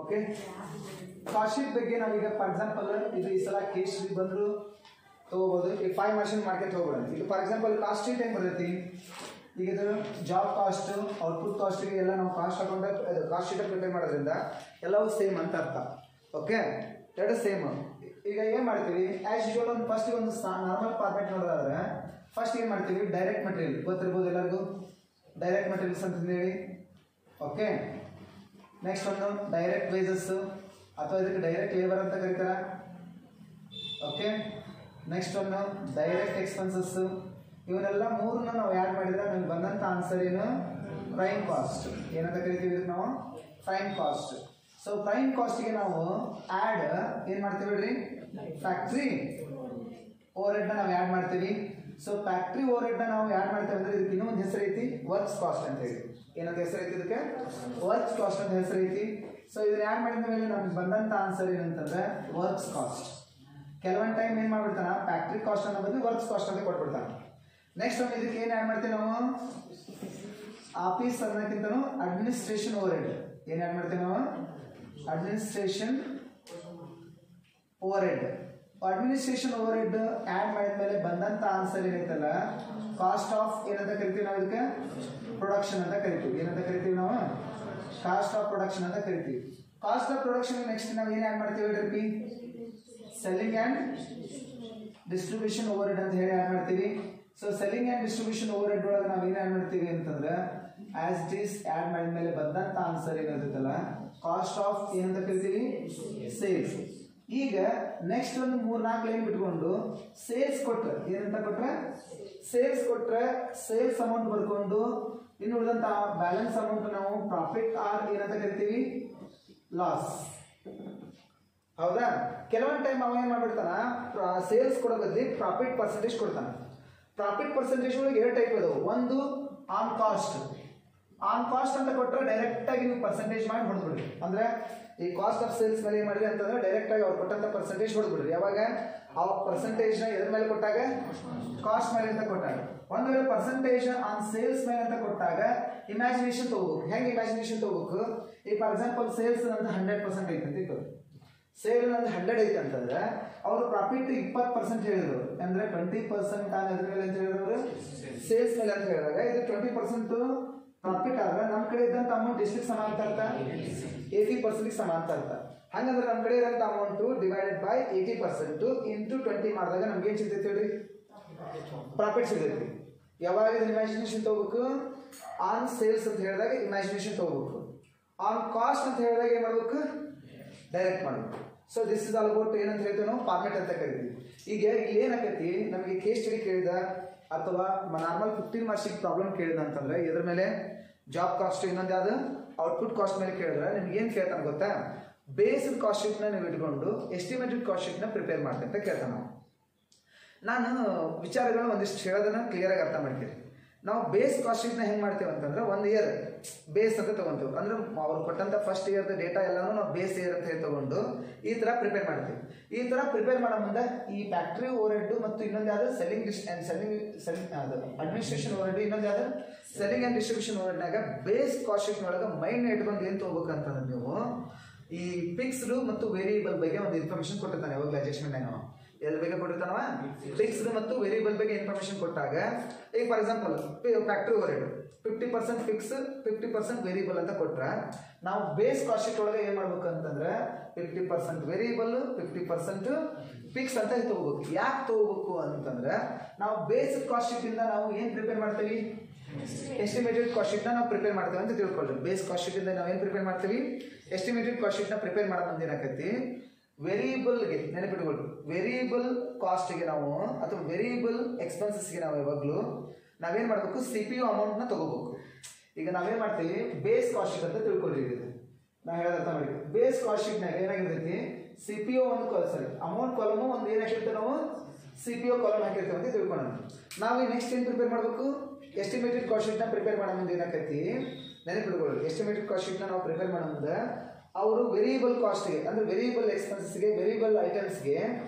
Okay cost sheet ಬಗ್ಗೆ ನಾವೀಗ for example ಇದು ಈ ಸಲ ಕೇಸ್ ಬಂದ್ರು ತಗೋಬಹುದು. ಈಗ 5 ಮಾರ್ಷನ್ ಮಾರ್ಕೆಟ್ ಹೋಗ್ಬಿಡೋಣ. ಈಗ ಫಾರ್ ಎಕ್ಸಾಂಪಲ್ ಕಾಸ್ಟ್ ಶೀಟ್ ಹೆಂಗೆ ಬರ್ತೈತಿ, ಈಗ ಇದು ಜಾಬ್ ಕಾಸ್ಟ್ ಔಟ್ಪುಟ್ ಕಾಸ್ಟ್ಗೆ ಎಲ್ಲ ನಾವು cost account cost sheet prepare ಮಾಡೋದ್ರಿಂದ ಎಲ್ಲವೂ ಸೇಮ್ ಅಂತ ಅರ್ಥ. ಓಕೆ ಎರಡು ಸೇಮ್. ಈಗ ಏನು ಮಾಡ್ತೀವಿ ಆ್ಯಸ್ ಯೂಶುವಲ್ ಒಂದು ಫಸ್ಟ್ ಒಂದು ನಾರ್ಮಲ್ ಫಾರ್ಮೆಟ್ ನೋಡೋದಾದ್ರೆ ಫಸ್ಟ್ ಏನು ಮಾಡ್ತೀವಿ ಡೈರೆಕ್ಟ್ ಮಟೀರಿಯಲ್ ಗೊತ್ತಿರ್ಬೋದು ಎಲ್ಲರಿಗೂ, ಡೈರೆಕ್ಟ್ ಮಟೀರಿಯಲ್ಸ್ ಅಂತ ಹೇಳಿ. ಓಕೆ ನೆಕ್ಸ್ಟ್ ಒಂದು ಡೈರೆಕ್ಟ್ ವೇಜಸ್ ಅಥವಾ ಇದಕ್ಕೆ ಡೈರೆಕ್ಟ್ ಲೇಬರ್ ಅಂತ ಕರೀತಾರೆ. ಓಕೆ ನೆಕ್ಸ್ಟ್ ಒಂದು ಡೈರೆಕ್ಟ್ ಎಕ್ಸ್ಪೆನ್ಸಸ್. ಇವನ್ನೆಲ್ಲ ಮೂರನ್ನ ನಾವು ಆ್ಯಡ್ ಮಾಡಿದ್ರೆ ನಮ್ಗೆ ಬಂದಂಥ ಆನ್ಸರ್ ಏನು ಪ್ರೈಮ್ ಕಾಸ್ಟ್. ಏನಂತ ಕರಿತೀವಿ ಇದಕ್ಕೆ ನಾವು ಪ್ರೈಮ್ ಕಾಸ್ಟ್. ಸೊ ಪ್ರೈಮ್ ಕಾಸ್ಟ್ಗೆ ನಾವು ಆ್ಯಡ್ ಏನು ಮಾಡ್ತೀವಿ ಹೇಳ್ರಿ ಫ್ಯಾಕ್ಟ್ರಿ ಓವರ್ ಹೆಡ್ನ ನಾವು ಆ್ಯಡ್ ಮಾಡ್ತೀವಿ. ಸೊ ಫ್ಯಾಕ್ಟ್ರಿ ಓವರ್ ಹೆಡ್ನ ನಾವು ಆ್ಯಡ್ ಮಾಡ್ತೇವೆ ಅಂದರೆ ಇದಕ್ಕೆ ಇನ್ನೊಂದು ಹೆಸರು ಐತಿ ವರ್ಕ್ಸ್ ಕಾಸ್ಟ್ ಅಂತ ಹೇಳಿ. ಏನಂತ ಹೆಸರು ಐತಿ ಇದಕ್ಕೆ ವರ್ಕ್ಸ್ ಕಾಸ್ಟ್ ಅಂತ ಹೆಸರು ಐತಿ. ಸೊ ಇದನ್ನ ಆ್ಯಡ್ ಮಾಡಿದ ಮೇಲೆ ನಮ್ಗೆ ಬಂದಂಥ ಆನ್ಸರ್ ಏನಂತಂದ್ರೆ ವರ್ಕ್ಸ್ ಕಾಸ್ಟ್. ಕೆಲವೊಂದು ಟೈಮ್ ಏನು ಮಾಡ್ಬಿಡ್ತಾನೆ ಫ್ಯಾಕ್ಟ್ರಿ ಕಾಸ್ಟ್ ಅನ್ನೋ ಬದಲು ವರ್ಕ್ಸ್ ಕಾಸ್ಟ್ ಅಂತ ಕೊಟ್ಬಿಡ್ತಾನೆ. ನೆಕ್ಸ್ಟ್ ಒಂದು ಇದಕ್ಕೆ ಏನು ಆ್ಯಡ್ ಮಾಡ್ತೀವಿ ನಾವು ಆಫೀಸ್ ಅನ್ನೋಕ್ಕಿಂತನೂ ಅಡ್ಮಿನಿಸ್ಟ್ರೇಷನ್ ಓವರ್ ಹೆಡ್. ಏನು ಆ್ಯಡ್ ಮಾಡ್ತೀವಿ ನಾವು administration over head. Administration over head add ಮಾಡಿದ ಮೇಲೆ ಬಂದಂಥ ಆನ್ಸರ್ ಏನೈತಲ್ಲ ಕಾಸ್ಟ್ ಆಫ್ ಏನಂತ ಕರಿತೀವಿ ನಾವು ಇದಕ್ಕೆ ಪ್ರೊಡಕ್ಷನ್ ಅಂತ ಕರಿತೀವಿ. ಏನಂತ ಕರಿತೀವಿ ನಾವು ಕಾಸ್ಟ್ ಆಫ್ ಪ್ರೊಡಕ್ಷನ್ ಅಂತ ಕರಿತೀವಿ. ಕಾಸ್ಟ್ ಆಫ್ ಪ್ರೊಡಕ್ಷನ್ ನೆಕ್ಸ್ಟ್ ನಾವು ಏನು ಆ್ಯಡ್ ಮಾಡ್ತೀವಿ ಹೇಳ್ರಿ selling and distribution overhead ಅಂತ ಹೇಳಿ ಆ್ಯಡ್ ಮಾಡ್ತೀವಿ. So selling and distribution over head ಒಳಗೆ ನಾವು ಏನು ಆ್ಯಡ್ ಮಾಡ್ತೀವಿ ಅಂತಂದ್ರೆ ಆಸ್ ದಿಸ್ ಆ್ಯಡ್ ಮಾಡಿದ ಮೇಲೆ ಬಂದಂಥ ಆನ್ಸರ್ ಏನಿರ್ತೈತಲ್ಲ ಕಾಸ್ಟ್ ಆಫ್ ಏನಂತ ಕರಿತೀವಿ ಸೇಲ್ಸ್. ಈಗ ನೆಕ್ಸ್ಟ್ ಒಂದು 3-4 ಲೈನ್ ಬಿಟ್ಕೊಂಡು ಸೇಲ್ಸ್ ಕೊಟ್ರೆ ಏನಂತ ಕೊಟ್ರೆ ಸೇಲ್ಸ್ ಕೊಟ್ರೆ ಸೇಲ್ಸ್ ಅಮೌಂಟ್ ಬರ್ಕೊಂಡು ಇನ್ನು ಉಳಿದಂಥ ಬ್ಯಾಲೆನ್ಸ್ ಅಮೌಂಟ್ ನಾವು ಪ್ರಾಫಿಟ್ ಆರ್ ಏನಂತ ಕರಿತೀವಿ ಲಾಸ್. ಹೌದಾ? ಕೆಲವೊಂದು ಟೈಮ್ ಅವ ಏನು ಮಾಡ್ಬಿಡ್ತಾನ ಸೇಲ್ಸ್ ಕೊಡೋ ಬದಲಿ ಪ್ರಾಫಿಟ್ ಪರ್ಸೆಂಟೇಜ್ ಕೊಡ್ತಾನೆ. ಪ್ರಾಫಿಟ್ ಪರ್ಸೆಂಟೇಜ್ ಒಳಗೆ 2 ಟೈಪ್ ಇದಾವೆ. ಒಂದು ಆನ್ ಕಾಸ್ಟ್. ಆನ್ ಕಾಸ್ಟ್ ಅಂತ ಕೊಟ್ಟರೆ ಡೈರೆಕ್ಟಾಗಿ ನೀವು ಪರ್ಸೆಂಟೇಜ್ ಮಾಡಿ ಹೊಡೆದ್ಬಿಡ್ರಿ. ಅಂದರೆ ಈ ಕಾಸ್ಟ್ ಆಫ್ ಸೇಲ್ಸ್ ಮೇಲೆ ಏನು ಮಾಡಿರಿ ಅಂತಂದ್ರೆ ಡೈರೆಕ್ಟಾಗಿ ಅವ್ರು ಕೊಟ್ಟಂಥ ಪರ್ಸೆಂಟೇಜ್ ಹೊಡೆದ್ಬಿಡ್ರಿ. ಯಾವಾಗ ಆ ಪರ್ಸೆಂಟೇಜ್ನ ಎದ್ರ ಮೇಲೆ ಕೊಟ್ಟಾಗ ಕಾಸ್ಟ್ ಮೇಲೆ ಅಂತ ಕೊಟ್ಟಾಗ. ಒಂದು ವೇಳೆ ಪರ್ಸೆಂಟೇಜ್ ಆನ್ ಸೇಲ್ಸ್ ಮೇಲೆ ಅಂತ ಕೊಟ್ಟಾಗ ಇಮ್ಯಾಜಿನೇಷನ್ ತಗೋಬೇಕು. ಹೆಂಗೆ ಇಮ್ಯಾಜಿನೇಷನ್ ತಗೋಬೇಕು? ಈ ಫಾರ್ ಎಕ್ಸಾಂಪಲ್ ಸೇಲ್ಸ್ ನಂದು 100% ಐತೆ ಅಂತ ಇತ್ತು, ಸೇಲ್ ನಂದು 100 ಐತೆ ಅಂತಂದ್ರೆ ಅವರು ಪ್ರಾಫಿಟ್ 20% ಹೇಳಿದ್ರು. ಅಂದರೆ 20% ಆನ್ ಅದ್ರ ಮೇಲೆ ಅಂತ ಹೇಳಿದ್ರು ಸೇಲ್ಸ್ ಮೇಲೆ ಅಂತ ಹೇಳಿದಾಗ ಇದು 20% ಪ್ರಾಫಿಟ್ ಆದ್ರೆ ನಮ್ಮ ಕಡೆ ಇದ್ದಂಥ ಅಮೌಂಟ್ ಎಷ್ಟಕ್ಕೆ ಸಮ ಅಂತ ಅರ್ಥ 80% ಸಮ ಅಂತ ಅರ್ಥ. ಹಂಗಂದ್ರೆ ನಮ್ಮ ಕಡೆ ಇರೋಂಥ ಅಮೌಂಟು ಡಿವೈಡೆಡ್ ಬೈ 80% ಇಂಟು 20 ಮಾಡಿದಾಗ ನಮ್ಗೆ ಏನು ಸಿಗ್ತೈತೆ ಹೇಳ್ರಿ ಪ್ರಾಫಿಟ್ ಸಿಗ್ತೈತಿ. ಯಾವಾಗ ಇದನ್ನ ಇಮ್ಯಾಜಿನೇಷನ್ ತಗೋಬೇಕು? ಆನ್ ಸೇಲ್ಸ್ ಅಂತ ಹೇಳಿದಾಗ ಇಮ್ಯಾಜಿನೇಷನ್ ತಗೋಬೇಕು. ಆನ್ ಕಾಸ್ಟ್ ಅಂತ ಹೇಳಿದಾಗ ಏನು ಮಾಡ್ಬೇಕು? ಡೈರೆಕ್ಟ್ ಮಾಡಬೇಕು. So this is all about ಏನಂತ ಹೇಳ್ತೀವಿ ನಾವು ಫಾರ್ಮೆಟ್ ಅಂತ ಕರಿತೀವಿ. ಈಗ ಇಲ್ಲಿ ಏನಾಕೈತಿ ನಮಗೆ ಕೇಸ್ ಸ್ಟಡಿ ಕೇಳಿದ ಅಥವಾ ನಾರ್ಮಲ್ 15 ಮಾರ್ಕ್ಸಿಗೆ ಪ್ರಾಬ್ಲಮ್ ಕೇಳಿದ ಅಂತಂದ್ರೆ ಇದ್ರ ಮೇಲೆ ಜಾಬ್ ಕಾಸ್ಟ್ ಇನ್ನೊಂದು ಯಾವುದು ಔಟ್ಪುಟ್ ಕಾಸ್ಟ್ ಮೇಲೆ ಕೇಳಿದ್ರೆ ನಿಮ್ಗೆ ಏನು ಕೇಳ್ತಾನೆ ಗೊತ್ತಾ? ಬೇಸ್ಡ್ ಕಾಸ್ಟ್ ಶೀಟ್ನ ನೀವು ಇಟ್ಕೊಂಡು ಎಸ್ಟಿಮೇಟೆಡ್ ಕಾಸ್ಟ್ ಶೀಟ್ನ ಪ್ರಿಪೇರ್ ಮಾಡ್ತೀನಿ ಅಂತ ಕೇಳ್ತಾನೆ ನಾವು. ನಾನು ವಿಚಾರಗಳನ್ನ ಒಂದಿಷ್ಟು ಹೇಳೋದನ್ನ ಕ್ಲಿಯರಾಗಿ ಅರ್ಥ ಮಾಡ್ತೀನಿ. ನಾವು ಬೇಸ್ ಕಾಸ್ಟ್ ಶೀಟ್ನ ಹೆಂಗೆ ಮಾಡ್ತೇವೆ ಅಂತಂದ್ರೆ 1 ಇಯರ್ ಬೇಸ್ ಅಂತ ತೊಗೊತೀವಿ. ಅಂದ್ರೆ ಅವ್ರು ಕೊಟ್ಟಂಥ ಫಸ್ಟ್ ಇಯರ್ದ ಡೇಟಾ ಎಲ್ಲನೂ ನಾವು ಬೇಸ್ ಇಯರ್ ಅಂತ ಹೇಳಿ ತೊಗೊಂಡು ಈ ಥರ ಪ್ರಿಪೇರ್ ಮಾಡ್ತೀವಿ. ಈ ಥರ ಪ್ರಿಪೇರ್ ಮಾಡೋ ಮುಂದೆ ಈ ಫ್ಯಾಕ್ಟ್ರಿ ಓವರ್ ಹೆಡ್ ಮತ್ತು ಇನ್ನೊಂದು ಯಾವುದು ಸೆಲ್ಲಿಂಗ್ ಅದು ಅಡ್ಮಿನಿಸ್ಟ್ರೇಷನ್ ಓವರ್ ಹೆಡ್, ಇನ್ನೊಂದು ಯಾವುದು ಸೆಲ್ಲಿಂಗ್ ಆ್ಯಂಡ್ ಡಿಸ್ಟ್ರಿಬ್ಯೂಷನ್ ಓವರ್ ಹೆಡ್ನಾಗ ಬೇಸ್ ಕಾಸ್ಟ್ ಶೀಟ್ನೊಳಗೆ ಮೈಂಡ್ ಇಟ್ಕೊಂಡು ಏನು ತೊಗೋಬೇಕಂತಂದ್ರೆ ನೀವು ಈ ಫಿಕ್ಸ್ಡ್ ಮತ್ತು ವೇರಿಯಬಲ್ ಬಗ್ಗೆ ಒಂದು ಇನ್ಫಾರ್ಮೇಷನ್ ಕೊಟ್ಟಿರ್ತಾನೆ. ಯಾವಾಗಲೂ ಅಡ್ಜಸ್ಟ್ಮೆಂಟ್ ನಾವು ಎದ್ರ ಬಗ್ಗೆ ಕೊಟ್ಟಿರ್ತಾನವ ಫಿಕ್ಸ್ಡ್ ಮತ್ತು ವೇರಿಯಬಲ್ ಬಗ್ಗೆ ಇನ್ಫಾರ್ಮೇಷನ್ ಕೊಟ್ಟಾಗ ಈಗ for example factory over head 50% fix 50% variable ಅಂತ ಕೊಟ್ರೆ ನಾವು ಬೇಸ್ ಕಾಸ್ಟ್ ಶೀಟ್ ಒಳಗೆ ಏನು ಮಾಡ್ಬೇಕು ಅಂತಂದ್ರೆ 50% ವೇರಿಯಬಲ್ 50% ಫಿಕ್ಸ್ ಅಂತ ತಗೋಬೇಕು. ಯಾಕೆ ತಗೋಬೇಕು ಅಂತಂದ್ರೆ ನಾವು ಬೇಸ್ ಕಾಸ್ಟ್ ಶೀಟಿಂದ ನಾವು ಏನು ಪ್ರಿಪೇರ್ ಮಾಡ್ತೀವಿ ಎಸ್ಟಿಮೇಟೆಡ್ ಕಾಸ್ಟ್ ಶೀಟ್ನ ನಾವು ಪ್ರಿಪೇರ್ ಮಾಡ್ತೇವೆ ಅಂತ ತಿಳ್ಕೊಳ್ಳಿ. ಬೇಸ್ ಕಾಸ್ಟ್ ಶೀಟಿಂದ ನಾವು ಏನು ಪ್ರಿಪೇರ್ ಮಾಡ್ತೀವಿ ಎಸ್ಟಿಮೇಟೆಡ್ ಕಾಸ್ಟ್ ಶೀಟ್ನ ಪ್ರಿಪೇರ್ ಮಾಡೋ ಮುಂದೆ ಏನಾಕೈತಿ ವೇರಿಯಬಲ್ಗೆ ನೆನಪಿಟ್ಕೊಳ್ಳಿ. ವೇರಿಯಬಲ್ ಕಾಸ್ಟ್ಗೆ ನಾವು ಅಥವಾ ವೇರಿಯಬಲ್ ಎಕ್ಸ್ಪೆನ್ಸಸ್ಗೆ ನಾವು ಯಾವಾಗಲೂ ನಾವೇನು ಮಾಡಬೇಕು CPU ಅಮೌಂಟ್ನ ತಗೋಬೇಕು. ಈಗ ನಾವೇನು ಮಾಡ್ತೀವಿ ಬೇಸ್ ಕಾಸ್ಟ್ ಶೀಟ್ ಅಂತ ತಿಳ್ಕೊಳ್ಳಿ. ನಾವು ಹೇಳೋದು ಅರ್ಥ ಮಾಡಿ. ಬೇಸ್ ಕಾಸ್ಟ್ ಶೀಟ್ನಾಗ ಏನಾಗಿರ್ತೈತಿ CPU ಒಂದು ಅಮೌಂಟ್ ಕಾಲಮು ಒಂದು ಏನು ಹಾಕಿರ್ತೀವಿ ನಾವು CPU ಕಾಲಮ್ ಹಾಕಿರ್ತೀವಿ ಅಂತ ತಿಳ್ಕೊಳ್ಳೋಣ. ನಾವು ನೆಕ್ಸ್ಟ್ ಏನು ಪ್ರಿಪೇರ್ ಮಾಡಬೇಕು ಎಸ್ಟಿಮೇಟೆಡ್ ಕಾಸ್ಟ್ ಶೀಟ್ನ ಪ್ರಿಪೇರ್ ಮಾಡೋ ಮುಂದೆ ಏನಾಕೈತಿ ನೆನಪಿಟ್ಕೊಳ್ಳಿ. ಎಸ್ಟಿಮೇಟೆಡ್ ಕಾಸ್ಟ್ ಶೀಟ್ನ ನಾವು ಪ್ರಿಪೇರ್ ಮಾಡೋ ಮುಂದೆ ಅವರು ವೇರಿಯಬಲ್ ಕಾಸ್ಟ್ಗೆ ಅಂದರೆ ವೇರಿಯಬಲ್ ಎಕ್ಸ್ಪೆನ್ಸಸ್ಗೆ ವೇರಿಯಬಲ್ ಐಟಮ್ಸ್ಗೆ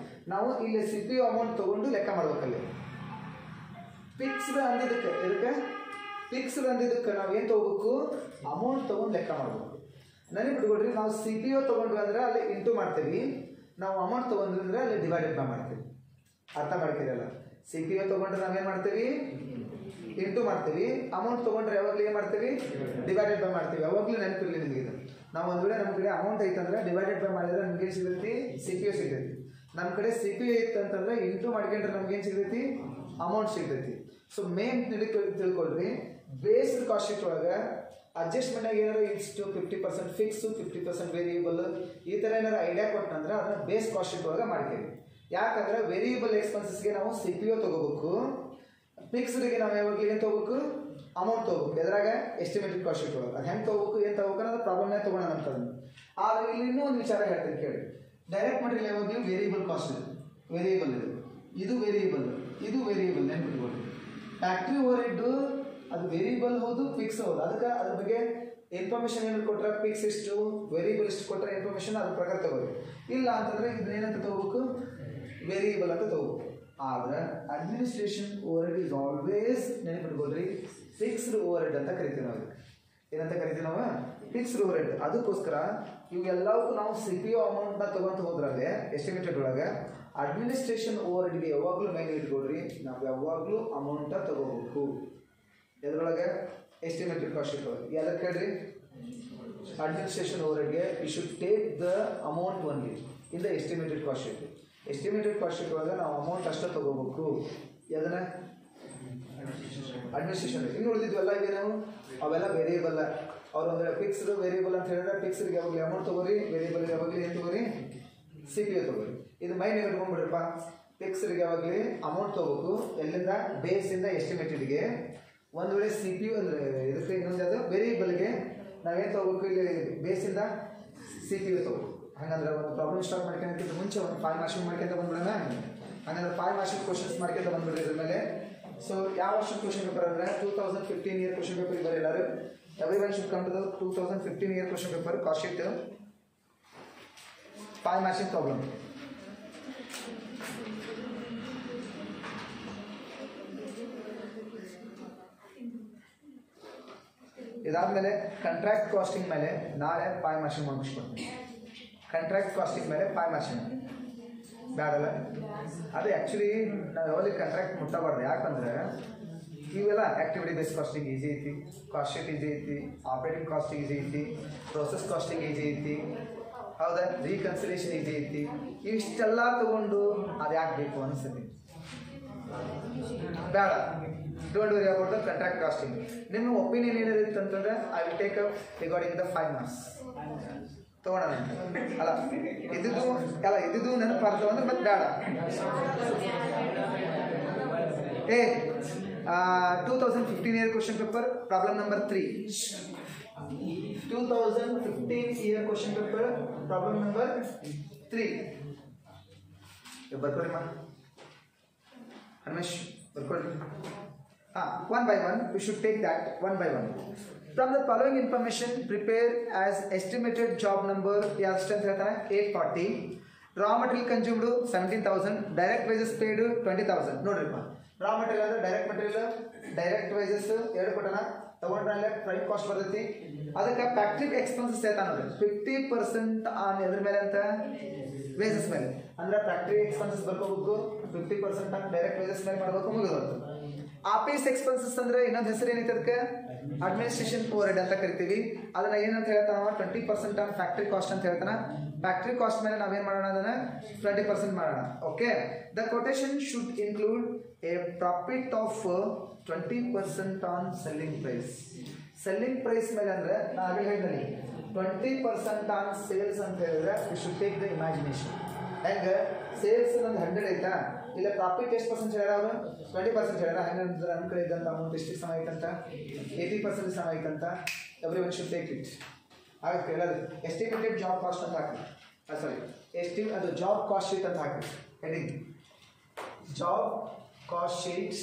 ನಾವು ಇಲ್ಲಿ CPU ಅಮೌಂಟ್ ತೊಗೊಂಡು ಲೆಕ್ಕ ಮಾಡ್ಬೇಕಲ್ಲಿ. ಫಿಕ್ಸ್ಡ್ ಅಂದಿದ್ದಕ್ಕೆ ನಾವು ಏನು ತೊಗೋಬೇಕು ಅಮೌಂಟ್ ತೊಗೊಂಡು ಲೆಕ್ಕ ಮಾಡಬೇಕು. ನನಗೆ ಬಿಟ್ಕೊಡ್ರಿ, ನಾವು ಸಿ ಪಿ ಯು ತೊಗೊಂಡ್ವಿ ಅಂದ್ರೆ ಅಲ್ಲಿ ಇಂಟು ಮಾಡ್ತೀವಿ, ನಾವು ಅಮೌಂಟ್ ತೊಗೊಂಡ್ರಿ ಅಂದ್ರೆ ಅಲ್ಲಿ ಡಿವೈಡೆಡ್ ಬೈ ಮಾಡ್ತೀವಿ. ಅರ್ಥ ಮಾಡ್ತೀರಲ್ಲ? ಸಿ ಪಿ ಯು ತೊಗೊಂಡ್ರೆ ನಾವೇನು ಮಾಡ್ತೀವಿ? ಇಂಟು ಮಾಡ್ತೀವಿ. ಅಮೌಂಟ್ ತೊಗೊಂಡ್ರೆ ಯಾವಾಗಲೂ ಏನು ಮಾಡ್ತೀವಿ? ಡಿವೈಡೆಡ್ ಬೈ ಮಾಡ್ತೀವಿ. ಯಾವಾಗಲೂ ನೆನಪಿರಲಿ ನಿಮಗೆ ಇದು. ನಾವು ಒಂದು ವೇಳೆ ನಮ್ಮ ಕಡೆ ಅಮೌಂಟ್ ಐತಂದ್ರೆ ಡಿವೈಡೆಡ್ ಬೈ ಮಾಡಿದ್ರೆ ನಮ್ಗೆ ಏನು ಸಿಗ್ತೈತಿ? ಸಿ ಪಿ ಯು ಸಿಗ್ತೈತಿ. ನಮ್ಮ ಕಡೆ ಸಿ ಪಿ ಯು ಇತ್ತಂತಂದ್ರೆ ಇಂಟು ಮಾಡ್ಕೊಂಡ್ರೆ ನಮ್ಗೆ ಏನು ಸಿಗ್ತೈತಿ? ಅಮೌಂಟ್ ಸಿಗ್ತೈತಿ. ಸೊ ಮೇನ್ ತಿಳ್ಕೊಳ್ರಿ, ಬೇಸ್ಡ್ ಕಾಸ್ಟ್ ಶೀಟ್ ಒಳಗೆ ಅಡ್ಜಸ್ಟ್ಮೆಂಟ್ ಆಗಿ ಏನಾದ್ರು ಇಷ್ಟು 50% ಫಿಕ್ಸ್ 50% ವೇರಿಯೇಬಲ್ ಈ ಥರ ಏನಾದ್ರು ಐಡಿಯಾ ಕೊಟ್ಟಂದ್ರೆ ಅದನ್ನ ಬೇಸ್ ಕಾಸ್ಟ್ ಶೀಟ್ ಒಳಗೆ ಮಾಡ್ತೀವಿ. ಯಾಕಂದ್ರೆ ವೇರಿಯೇಬಲ್ ಎಕ್ಸ್ಪೆನ್ಸಸ್ಗೆ ನಾವು ಸಿ ಪಿ ಯು ತೊಗೋಬೇಕು, ಫಿಕ್ಸ್ಡ್ಗೆ ನಾವು ಯಾವಾಗಲೂ ಏನು ತೊಗೋಬೇಕು? ಅಮೌಂಟ್ ತೊಗೋಬೇಕು. ಎದ್ರಾಗ ಎಸ್ಟಿಮೇಟೆಡ್ ಕಾಸ್ಟ್ ಶೀಟ್ ಒಳಗೆ ಅದು ಹೆಂಗೆ ತೊಗೋಬೇಕು, ಏನು ತೊಗೋಬೇಕು ಅನ್ನೋದು ಪ್ರಾಬ್ಲಮ್ನೇ ತೊಗೊಳೋಣ ಅಂತಂದು. ಆದರೆ ಇಲ್ಲಿ ಇನ್ನೂ ಒಂದು ವಿಚಾರ ಹೇಳ್ತೀನಿ ಕೇಳಿ. ಡೈರೆಕ್ಟ್ ಮಟೀರಿಯಲ್ ಯಾವಾಗಲೂ ವೇರಿಯೇಬಲ್ ಕಾಸ್ಟ್ ಇದೆ, ವೇರಿಯೇಬಲ್ ಇದು ವೇರಿಯೇಬಲ್, ಇದು ವೇರಿಯೇಬಲ್ ನೆನ್ಪಿಟ್ಕೊಳ್ಳಿ. ಫ್ಯಾಕ್ಟ್ರಿ ಓವರ್ ಹೆಡ್ ಅದು ವೇರಿಯೇಬಲ್ ಹೌದು, ಫಿಕ್ಸ್ ಹೌದು. ಅದಕ್ಕೆ ಅದ್ರ ಬಗ್ಗೆ ಇನ್ಫಾರ್ಮೇಶನ್ ಏನು ಕೊಟ್ಟರೆ ಫಿಕ್ಸ್ ಇಷ್ಟು, ವೇರಿಯೇಬಲ್ ಇಷ್ಟು ಕೊಟ್ಟರೆ ಇನ್ಫಾರ್ಮೇಶನ್ ಅದ್ರ ಪ್ರಕಾರ ತಗೋಬೇಕು. ಇಲ್ಲ ಅಂತಂದರೆ ಇದನ್ನೇನಂತ ತಗೋಬೇಕು? ವೇರಿಯೇಬಲ್ ಅಂತ ತಗೋಬೇಕು. ಆದ್ರೆ administration overhead is always ನೆನಪಿಟ್ಕೊಳ್ರಿ ಫಿಕ್ಸ್ಡ್ ಓವರ್ ಹೆಡ್ ಅಂತ ಕರಿತೀವಿ ನಾವು. ಏನಂತ ಕರಿತೀವಿ ನಾವು? Fixed overhead. ಅದಕ್ಕೋಸ್ಕರ ಇವೆಲ್ಲವೂ ನಾವು ಸಿ ಪಿ ಯು ಅಮೌಂಟ್ನ ತೊಗೊಂತ ಹೋದ್ರಾಗೆ ಎಸ್ಟಿಮೇಟೆಡ್ ಒಳಗೆ ಅಡ್ಮಿನಿಸ್ಟ್ರೇಷನ್ ಓವರ್ ಹೆಡ್ಗೆ ಯಾವಾಗಲೂ ಮೈಂಡ್ ಇಟ್ಕೊಳ್ರಿ, ನಾವು ಯಾವಾಗಲೂ ಅಮೌಂಟ ತಗೋಬೇಕು. ಎದ್ರೊಳಗೆ? ಎಸ್ಟಿಮೇಟೆಡ್ ಕಾಸ್ಟ್ ಶೀಟ್ ಒಳಗೆ. ಯಾವ್ದಕ್ಕೆ ಹೇಳ್ರಿ? ಅಡ್ಮಿನಿಸ್ಟ್ರೇಷನ್ ಓವರ್ ಹೆಡ್ಗೆ you should take the amount only in the estimated cost sheet. Estimated cost sheet ಒಳಗೆ ನಾವು ಅಮೌಂಟ್ ಅಷ್ಟೇ ತಗೋಬೇಕು. ಅದನ್ನ ಅಡ್ಮಿನಿಸ್ಟ್ರೇಷನ್. ಇನ್ನು ಉಳಿದಿದ್ವಲ್ಲ ಈಗ ನಾವು ಅವೆಲ್ಲ ವೇರಿಯೇಬಲ್. ಅವ್ರು ಅಂದರೆ ಫಿಕ್ಸ್ಡ್ ವೇರಿಯೇಬಲ್ ಅಂತ ಹೇಳಿದ್ರೆ ಫಿಕ್ಸ್ಡ್ಗೆ ಯಾವಾಗಲೂ ಅಮೌಂಟ್ ತೊಗೋರಿ, ವೇರಿಯೇಬಲ್ಗೆ ಯಾವಾಗಲೂ ಏನು ತೊಗೋರಿ? ಸಿ ಪಿ ಯು ತೊಗೋರಿ. ಇದು ಮೈನ್ ಇಟ್ಕೊಂಡ್ಬಿಡ್ರಪ್ಪ. ಫಿಕ್ಸ್ಡ್ಗೆ ಯಾವಾಗಲೂ ಅಮೌಂಟ್ ತೊಗೋಬೇಕು. ಎಲ್ಲಿಂದ? ಬೇಸಿಂದ ಎಸ್ಟಿಮೇಟೆಡ್ಗೆ. ಒಂದು ವೇಳೆ ಸಿ ಪಿ ಯು ಅಂದರೆ ಇದಕ್ಕೆ ಇನ್ನೊಂದು ಅದು ವೇರಿಯೇಬಲ್ಗೆ ನಾವೇನು ತೊಗೋಬೇಕು? ಇಲ್ಲಿ ಬೇಸಿಂದ ಸಿ ಪಿ ಯು ತೊಗೋಬೇಕು. ಹಾಗಂದ್ರೆ ಒಂದು ಪ್ರಾಬ್ಲಮ್ ಸ್ಟಾರ್ಟ್ ಮಾಡ್ಕೊಂಡ್ರೆ ಮುಂಚೆ ಒಂದು 5 ಮಾರ್ಕ್ಸ್ ಮಾಡ್ಕೊಂತ ಬಂದ್ಬಿಡೋಣ. ಹಾಗಂದ್ರೆ 5 ಮಾರ್ಕ್ಸ್ ಕ್ವಶನ್ಸ್ ಮಾಡ್ಕೊಂತ ಬಂದ್ಬಿಡ್ರಿ ಇದ್ರ ಮೇಲೆ. ಸೊ ಯಾವ ವರ್ಷದ ಕ್ವಶನ್ ಪೇಪರ್ ಅಂದರೆ 2015 ಇಯರ್ ಕ್ವಶನ್ ಪೇಪರ್ ಇದ್ದಾರೆ ಎಲ್ಲರೂ. Everyone should come to the 2015 year question paper cost sheet 5 marks problem. ಇದಾದ್ಮೇಲೆ ಕಾಂಟ್ರಾಕ್ಟ್ ಕಾಸ್ಟಿಂಗ್ ಮೇಲೆ ನಾಳೆ 5 ಮಾರ್ಕ್ಸ್ ಮುಗಿಸ್ಕೊಡ್ತೀನಿ. ಕಾಂಟ್ರಾಕ್ಟ್ ಕಾಸ್ಟಿಂಗ್ ಮೇಲೆ 5 ಮಾರ್ಕ್ಸ್ ಬೇಡಲ್ಲ. ಅದು ಆ್ಯಕ್ಚುಲಿ ನಾವು ಯಾವಾಗ ಕಾಂಟ್ರಾಕ್ಟ್ ಮುಟ್ಟಬಾರ್ದು. ಯಾಕಂದ್ರೆ ಇವೆಲ್ಲ ಆ್ಯಕ್ಟಿವಿಟಿ ಬೇಸ್ ಕಾಸ್ಟಿಂಗ್ ಈಸಿ ಐತಿ, ಕಾಸ್ಟ್ ಶೀಟ್ ಈಸಿ ಐತಿ, ಆಪ್ರೇಟಿಂಗ್ ಕಾಸ್ಟಿಂಗ್ ಈಸಿ ಐತಿ, ಪ್ರೊಸೆಸ್ ಕಾಸ್ಟಿಂಗ್ ಈಸಿ ಐತಿ, ಹೌದಾ, ರೀಕನ್ಸಿಲೇಷನ್ ಈಸಿ ಐತಿ. ಇಷ್ಟೆಲ್ಲ ತಗೊಂಡು ಅದು ಯಾಕೆ ಬೇಕು ಅನಿಸ್ತೈತಿ? ಬೇಡ. Don't worry about the contract costing. ನಿಮ್ಮ ಒಪಿನಿಯನ್ ಏನಿರುತ್ತೆ ಅಂತಂದ್ರೆ I will take up regarding the 5 marks ತಗೋಣ ಅಲ್ಲ. ಇದ್ದು ನೆನಪಾರ್ತು ಅಂದ್ರೆ ಮತ್ತೆ ಬೇಡ. 2015 year question paper problem number 3. 2015 year question paper problem number 3 ಬರ್ಕೊಳ್ಳಿ ಮಾ ಹನುಮೇಶ್, ಬರ್ಕೊಳ್ಳಿ. One by one we should take that one by one. From the following information prepare as estimated job number ಯಾವ ಸ್ಟ್ರೆಂತ್ ಹೇಳ್ತಾನೆ 840, raw material consumed 17,000, direct wages paid 20,000. ನೋಡ್ರಿಪ್ಪ, raw material ಅಂದ್ರೆ direct wages ಎರಡು ಕೊಟ್ಟನ ತಗೊಂಡ್ರೆ ಪ್ರೈಮ್ ಕಾಸ್ಟ್ ಬರ್ತೈತಿ. ಅದಕ್ಕೆ factory expenses ಹೇಳ್ತಾನ ನೋಡ್ರಿ 50% ಆನ್ ಎದ್ರ ಮೇಲೆ ಅಂತ ವೇಸಸ್ ಮೇಲೆ. ಅಂದ್ರೆ ಫ್ಯಾಕ್ಟ್ರಿ ಎಕ್ಸ್ಪೆನ್ಸಸ್ ಬರ್ಕೋಬೇಕು, 50% ಆನ್ ಡೈರೆಕ್ಟ್ ವೇಸಸ್ ಮೇಲೆ ಮಾಡ್ಬೇಕು, ಮುಗಿದೋದು. ಆಫೀಸ್ ಎಕ್ಸ್ಪೆನ್ಸಸ್ ಅಂದ್ರೆ ಇನ್ನೊಂದು ಹೆಸರು ಏನೈತೆ ಅದಕ್ಕೆ ಅಡ್ಮಿನಿಸ್ಟ್ರೇಷನ್ ಓವರ್ ಹೆಡ್ ಅಂತ ಕರಿತೀವಿ. ಅದನ್ನ ಏನಂತ ಹೇಳ್ತಾನ 20% ಆನ್ ಫ್ಯಾಕ್ಟ್ರಿ ಕಾಸ್ಟ್ ಅಂತ ಹೇಳ್ತಾನ. ಫ್ಯಾಕ್ಟ್ರಿ ಕಾಸ್ಟ್ ಮೇಲೆ ನಾವೇನ್ ಮಾಡೋಣ ಅದನ್ನ 20% ಮಾಡೋಣ. Okay, the quotation should include a profit of 20% on selling price. Selling price ಮೇಲೆ ಅಂದ್ರೆ ನಾ ಆಗಲೇ ಹೇಳಿದ್ದೀನಿ 20% ಆನ್ ಸೇಲ್ಸ್ ಅಂತ ಹೇಳಿದ್ರೆ we should take the imagination. ಹೆಂಗೆ ಸೇಲ್ಸ್ ನಂದು 100 ಐತಾ, ಇಲ್ಲ ಪ್ರಾಫಿಟ್ ಎಷ್ಟು ಪರ್ಸೆಂಟ್ ಹೇಳ್ಯಾರ ಅವರು 20% ಹೇಳ್ಯಾರ. ಹಂಗಂದ್ರೆ ನನ್ನ ಕಡೆ ಇದ್ದಂಥ ಅಮೌಂಟ್ ಎಷ್ಟು ಸಮ ಐತಂತ 80% ಸಮ ಐತಂತ. Every one should take it. ಆಗುತ್ತೆ ಹೇಳೋದು ಎಸ್ಟಿಮೇಟೆಡ್ ಜಾಬ್ ಕಾಸ್ಟ್ ಅಂತ ಹಾಕಿ, ಸಾರಿ ಅದು ಜಾಬ್ ಕಾಸ್ಟ್ ಶೀಟ್ ಅಂತ ಹಾಕಿ heading. Job cost sheet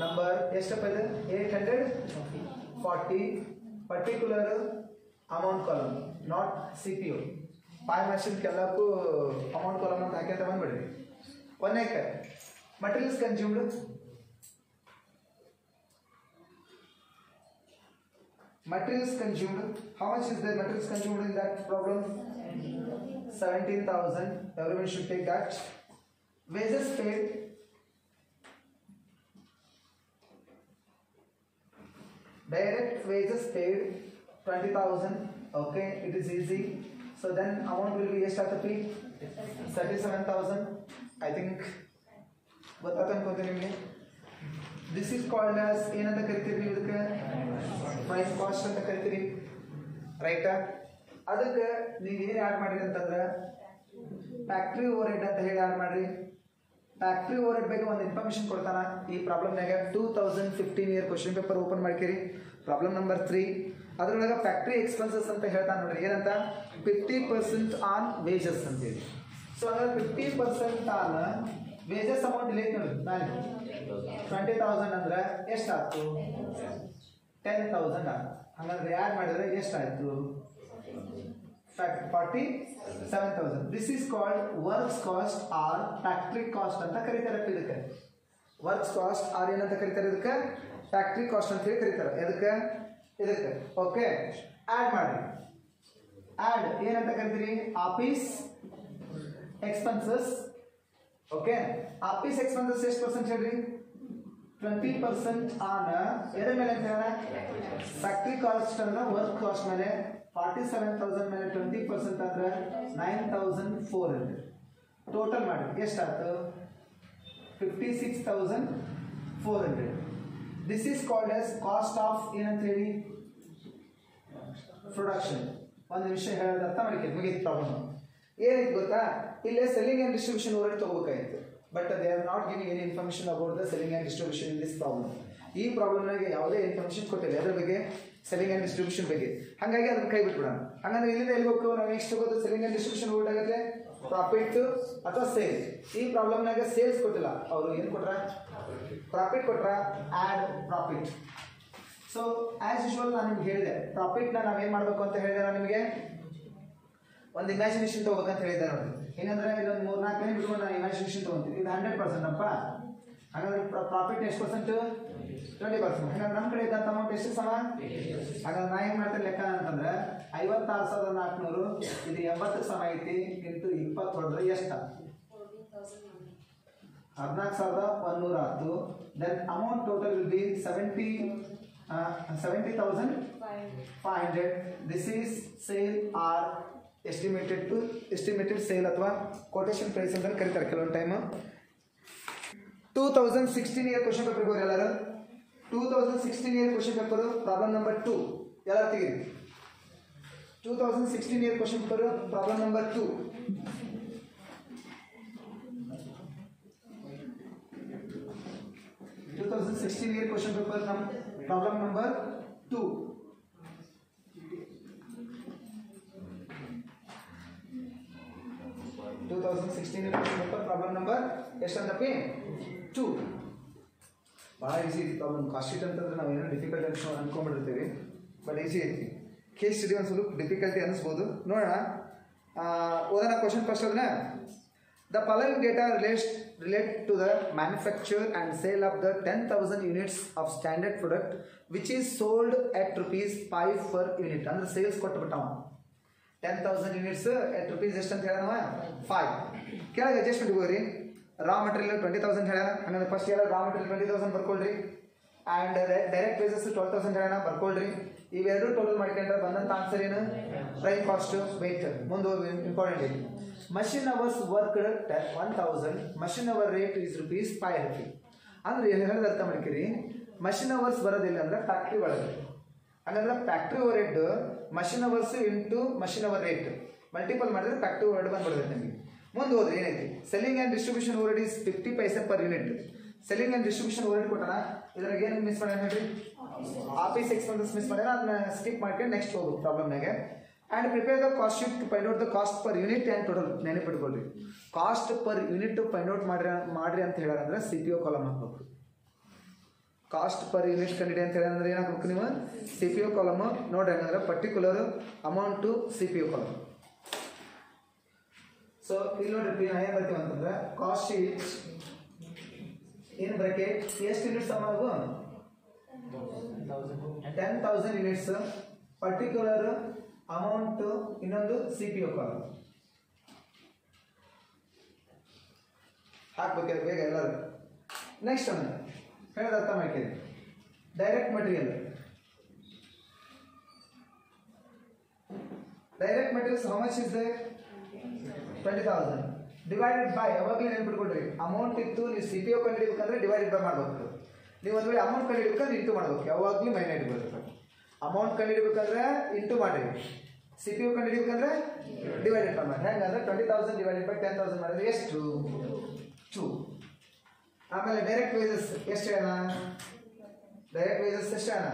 number ಎಷ್ಟಪ್ಪ ಇದೆ 840, particular amount column, not CPU. 5 marks ಎಲ್ಲಕ್ಕೂ ಅಮೌಂಟ್ ಕಾಲಮ್ ಅಂತ ಹಾಕಿ ಅಂತ ಬಂದ್ಬಿಡ್ರಿ. ಒಂದಕ್ಕೆ materials consumed. How much is the materials consumed in that problem? 17,000. Everyone should take that. Wages paid. Direct wages paid 20,000. Okay, it is easy. So then amount will be ಎಷ್ಟು ಆಗುತ್ತೆ 37,000. I think ಗೊತ್ತಾಯ್ತು ಅನ್ಕೊಂತೀನಿ ನಿಮಗೆ. This is called as ಏನಂತ ಕರಿತೀವಿ ನೀವು ಇದಕ್ಕೆ price cost ಅಂತ ಕರಿತೀರಿ ರೈಟಾ. ಅದಕ್ಕೆ ನೀವು ಏನು ಆ್ಯಡ್ ಮಾಡಿರಿ ಅಂತಂದ್ರೆ ಫ್ಯಾಕ್ಟ್ರಿ ಓವರ್ ಹೆಡ್ ಅಂತ ಹೇಳಿ ಆ್ಯಡ್ ಮಾಡ್ರಿ. ಫ್ಯಾಕ್ಟ್ರಿ ಓವರ್ ಹೆಡ್ ಬಗ್ಗೆ ಒಂದು ಇನ್ಫಾರ್ಮೇಶನ್ ಕೊಡ್ತಾನ ಈ ಪ್ರಾಬ್ಲಮ್ನಾಗ. 2015 ಇಯರ್ ಕ್ವಶನ್ ಪೇಪರ್ ಓಪನ್ ಮಾಡ್ಕೇರಿ. ಪ್ರಾಬ್ಲಮ್ ನಂಬರ್ 3 ಅದರೊಳಗೆ ಫ್ಯಾಕ್ಟ್ರಿ ಎಕ್ಸ್ಪೆನ್ಸಸ್ ಅಂತ ಹೇಳ್ತಾನೆ ನೋಡ್ರಿ. ಏನಂತ 50% ಆನ್ ವೇಜಸ್ ಅಂತೇಳಿ. ಸೊ ಹಾಗಾದ್ರೆ 50% ಆನ್ ವೇಜಸ್ ಅಮೌಂಟ್ ಇಲ್ಲಿ ನೋಡಿ ನಾನು 20,000 ಅಂದ್ರೆ ಎಷ್ಟಾಯ್ತು 10,000 ಆಯ್ತು. ಹಾಗಾದ್ರೆ ಆ್ಯಡ್ ಮಾಡಿದ್ರೆ ಎಷ್ಟಾಯ್ತು 47,000. This is called works cost or factory cost ಅಂತ ಕರೀತಾರೆ. ಇದಕ್ಕೆ ವರ್ಕ್ಸ್ ಕಾಸ್ಟ್ ಆರ್ ಏನಂತ ಕರೀತಾರೆ, ಇದಕ್ಕೆ ಫ್ಯಾಕ್ಟ್ರಿ ಕಾಸ್ಟ್ ಅಂತ ಹೇಳಿ ಕರೀತಾರೆ. ಇದಕ್ಕೆ ಓಕೆ. ಆ್ಯಡ್ ಮಾಡಿ. ಆ್ಯಡ್ ಏನಂತ ಕರಿತೀರಿ office expenses. Okay, office expenses ಎಷ್ಟು ಪರ್ಸೆಂಟ್ ಹೇಳ್ರಿ 20% ಆನ್ ಎದ್ರ ಮೇಲೆ ಅಂತ ಹೇಳ ಫ್ಯಾಕ್ಟ್ರಿ ಕಾಸ್ಟ್ ಅಂದ್ರೆ ವರ್ಕ್ ಕಾಸ್ಟ್ ಮೇಲೆ. 47,000 ಮೇಲೆ 20% ಅಂದ್ರೆ 9,400. ಟೋಟಲ್ ಮಾಡಿ ಎಷ್ಟಾಯ್ತು 56,400. This is called as cost of ಏನಂತ ಹೇಳಿ ಪ್ರೊಡಕ್ಷನ್. ಒಂದು ವಿಷಯ ಹೇಳೋದು ಅರ್ಥ ಮಾಡಿಕೆ ಮುಗಿತು ಪ್ರಾಬ್ಲಮ್. ಏನಿತ್ತು ಗೊತ್ತಾ, ಇಲ್ಲೇ selling and distribution overhead ತಗೋಬೇಕಾಗಿತ್ತು. But they are not giving any information about the selling and distribution in this problem. ಈ ಪ್ರಾಬ್ಲಮ್ನಾಗೆ ಯಾವುದೇ ಇನ್ಫಾರ್ಮೇಷನ್ ಕೊಟ್ಟಿಲ್ಲ ಅದರ ಬಗ್ಗೆ, ಸೆಲ್ಲಿಂಗ್ ಆ್ಯಂಡ್ ಡಿಸ್ಟ್ರಿಬ್ಯೂಷನ್ ಬಗ್ಗೆ. ಹಾಗಾಗಿ ಅದನ್ನು ಕೈ ಬಿಟ್ಬಿಡೋಣ. ಹಾಗಂದ್ರೆ ಇಲ್ಲಿಂದ ಎಲ್ಲಿ ಹೋಗ್ತೀವಿ ನಾವು ನೆಕ್ಸ್ಟ್ ಹೋಗೋದು ಸೆಲ್ಲಿಂಗ್ ಆ್ಯಂಡ್ ಡಿಸ್ಟ್ರಿಬ್ಯೂಷನ್ ಓವರ್ ಆಗುತ್ತೆ ಪ್ರಾಫಿಟ್ ಅಥವಾ ಸೇಲ್ಸ್. ಈ ಪ್ರಾಬ್ಲಮ್ನಾಗ ಸೇಲ್ಸ್ ಕೊಟ್ಟಿಲ್ಲ, ಅವರು ಏನು ಕೊಟ್ರ ಪ್ರಾಫಿಟ್ ಕೊಟ್ರ. Add profit. So as usual ನಾನು ನಿಮ್ಗೆ ಹೇಳಿದೆ ಪ್ರಾಫಿಟ್ನ ನಾವೇನು ಮಾಡಬೇಕು ಅಂತ ಹೇಳಿದೆ. ನಾನು ನಿಮಗೆ ಒಂದು ಇಮ್ಯಾಜಿನೇಷನ್ ತೊಗೋಬೇಕಂತ ಹೇಳಿದ್ದೆ ನೋಡಿ. ಏನಂದ್ರೆ ಇದೊಂದು 3-4 ಲೈನ್ ಬಿಟ್ಕೊಂಡು ನಾನು ಇಮ್ಯಾಜಿನೇಷನ್ ತೊಗೊಂತೀನಿ. ಇದು 100% ಅಪ್ಪ. ಹಾಗಾದ್ರೆ ಪ್ರಾಫಿಟ್ ಎಷ್ಟು ಪರ್ಸೆಂಟ್ 20%. ಹಾಗಾದ್ರೆ ನಮ್ಮ ಕಡೆ ಇದ್ದಂಥ ಅಮೌಂಟ್ ಎಷ್ಟು ಸಮ. ಹಾಗಾದ್ರೆ ನಾ ಏನು ಮಾಡ್ತೀನಿ ಲೆಕ್ಕ ಅಂತಂದ್ರೆ 56,400 ಇದು 80 ಸಮ ಐತಿ ಇಂಟು 20 ಹೊಡೆದ್ರೆ ಎಷ್ಟು 14,100 ಆಯ್ತು. Then amount total will be 70,500. This is sale or estimated sale ಅಥವಾ ಕೊಟೇಶನ್ ಪ್ರೈಸ್ ಅಂತ ಕರೀತಾರೆ ಕೆಲವೊಂದು ಟೈಮ್. 2016 ಇಯರ್ ಕ್ವಶನ್ ಪೇಪರ್ ಹೋಗಿ ಎಲ್ಲರೂ 2016 year question paper problem number 2 ಎಲ್ಲ ತೆಗೀರಿ. 2016 year question paper problem number 2. year question paper problem number 2. 2016 year question paper problem number ಎಷ್ಟಂತಪ್ಪಿ 2. ಭಾಳ easy ಐತಿ ಪ್ರಾಬ್ಲಮ್. ಕಾಸ್ಟ್ ಶೀಟ್ ಅಂತಂದ್ರೆ ನಾವು ಏನೋ ಡಿಫಿಕಲ್ಟ್ ಅನ್ಕೊಂಡ್ಬಿಟ್ಟಿರ್ತೀವಿ, ಬಟ್ ಈಸಿ ಐತಿ. ಕೇಸ್ ಸ್ಟಡಿ ಒಂದು ಸ್ವಲ್ಪ ಡಿಫಿಕಲ್ಟಿ ಅನಿಸ್ಬೋದು. ನೋಡೋಣ, ಓದೋಣ ಕ್ವಶನ್ ಫಸ್ಟ್. ಅದನ್ನ the following data relate to the manufacture and sale of the 10,000 units of standard product which is sold at rupees 5 per unit. ಅಂದ್ರೆ ಸೇಲ್ಸ್ ಕೊಟ್ಬಿಟ್ಟವ 10,000 units at rupees ಎಷ್ಟು ಅಂತ ಹೇಳೋಣ 5. ಕೆಳಗೆ ಅಡ್ಜಸ್ಟ್ಮೆಂಟ್ ಹೋಗ್ರಿ. ರಾ ಮಟೀರಿಯಲ್ 20,000 ಹೇಳೋಣ. ಹಂಗಂದ್ರೆ ಫಸ್ಟ್ ಹೇಳೋ ರಾ ಮಟೀರಿಯಲ್ 20,000 ಬರ್ಕೊಳ್ರಿ. ಆ್ಯಂಡ್ ಡೈರೆಕ್ಟ್ ವೇಜಸ್ 12,000 ಹೇಳೋಣ ಬರ್ಕೊಳ್ರಿ. ಇವೆರಡು ಟೋಟಲ್ ಮಾಡ್ಕೊಂಡ್ರೆ ಬಂದಂಥ ಆನ್ಸರ್ ಏನು ಪ್ರೈಮ್ ಕಾಸ್ಟ್ ವೇಟ್. ಮುಂದೆ ಇಂಪಾರ್ಟೆಂಟ್ ಐತಿ. Machine hours work 1,000. Machine hour rate is rupees 500. ಅಂದ್ರೆ ಹೇಳಿದ ಅರ್ಥ ಮಾಡ್ತೀರಿ. ಮಷಿನ್ ಅವರ್ಸ್ ಬರೋದಿಲ್ಲ ಅಂದ್ರೆ ಫ್ಯಾಕ್ಟ್ರಿ ಒಳಗೆ. ಹಂಗಂದ್ರೆ factory overhead machine hours into machine hour rate multiple ಮಾಡಿದ್ರೆ ಫ್ಯಾಕ್ಟ್ರಿ ಓವರ್ ಹೆಡ್ ಬಂದ್ಬಿಡುತ್ತೆ ನಿಮಗೆ. ಮುಂದೆ ಹೋದ್ರೆ ಏನೈತಿ selling and distribution overhead is 50 paise per unit. Selling and distribution overhead ಕೊಟ್ಟಣ. ಇದ್ರಾಗ ಏನು ಮಿಸ್ ಮಾಡ್ಯಾನ ಹೇಳ್ರಿ, ಆಫೀಸ್ ಎಕ್ಸ್ಪೆನ್ಸಸ್ ಮಿಸ್ ಮಾಡ್ಯಾನ. ಅದನ್ನ ಸ್ಕಿಪ್ ಮಾಡ್ಕೊಂಡು ನೆಕ್ಸ್ಟ್ ಹೋಗು ಪ್ರಾಬ್ಲಮ್ನಾಗೆ. And prepare the cost sheet to find out the cost per unit and total. ನೆನಪಿಟ್ಕೊಳ್ರಿ, cost per unit find out ಮಾಡ್ರಿ ಅಂತ ಹೇಳಾರಂದ್ರೆ CPO ಕಾಲಮ್ ಹಾಕ್ಬೇಕು. ಕಾಸ್ಟ್ ಪರ್ ಯೂನಿಟ್ ಕಂಡಿಡಿ ಅಂತ ಹೇಳಂದ್ರೆ ಏನು ಹಾಕ್ಬೇಕು ನೀವು CPO ಕಾಲಮ್. ನೋಡ್ರಿ ಹಂಗಂದ್ರೆ particular amount to CPO column. So ಇಲ್ಲಿ ನೋಡ್ರಿ ನಾ ಏನು ಬರ್ತೀವಿ ಅಂತಂದ್ರೆ ಕಾಸ್ಟ್ ಶೀಟ್ ಏನು ಬ್ರಾಕೆಟ್ ಎಷ್ಟು ಯೂನಿಟ್ಸ್ ಅಮ್ಮ 10,000 ಯೂನಿಟ್ಸ್ ಪರ್ಟಿಕ್ಯುಲರ್ ಅಮೌಂಟ್ ಇನ್ನೊಂದು CPO ಕಾಲಮ್ ಹಾಕ್ಬೇಕಾದ್ರೆ ಬೇಗ ಎಲ್ಲರೂ. ನೆಕ್ಸ್ಟ್ ಒಂದು ಹೇಳೋದು ಅರ್ಥ ಮಾಡ್ಕೊಳ್ಳಿ. Direct material how much is they 20,000 divided by ಯಾವಾಗಲೂ ನೆನ್ಪಿಟ್ಕೊಡ್ರಿ ಅಮೌಂಟ್ ಇತ್ತು ನೀವು CPO ಕಂಡುಹಿಡಿಬೇಕಂದ್ರೆ ಡಿವೈಡೆಡ್ ಬೈ ಮಾಡಬೇಕು. ನೀವು ಒಂದು ವೇಳೆ ಅಮೌಂಟ್ ಕಂಡುಹಿಡಿಬೇಕಂದ್ರೆ ಇಂಟು ಮಾಡಬೇಕು. ಯಾವಾಗಲೂ ಮೈಂಡ್ ಇಟ್ಕೊಳ್ಬೇಕು. ಅಮೌಂಟ್ ಕಂಡುಹಿಡಿಬೇಕಂದ್ರೆ ಇಂಟು ಮಾಡಿ, CPO ಕಂಡುಹಿಡಿಬೇಕಂದ್ರೆ ಡಿವೈಡೆಡ್ ಬೈ ಮಾಡಿ. ಹೆಂಗಂದ್ರೆ 20,000 ಡಿವೈಡೆಡ್ ಬೈ 10,000 ಮಾಡಿದ್ರೆ ಎಷ್ಟು 2. ಆಮೇಲೆ ಡೈರೆಕ್ಟ್ ವೇಜಸ್ ಎಷ್ಟು ಹೇಳೋಣ? ಡೈರೆಕ್ಟ್ ವೇಜಸ್ ಎಷ್ಟು ಹೇಳೋಣ?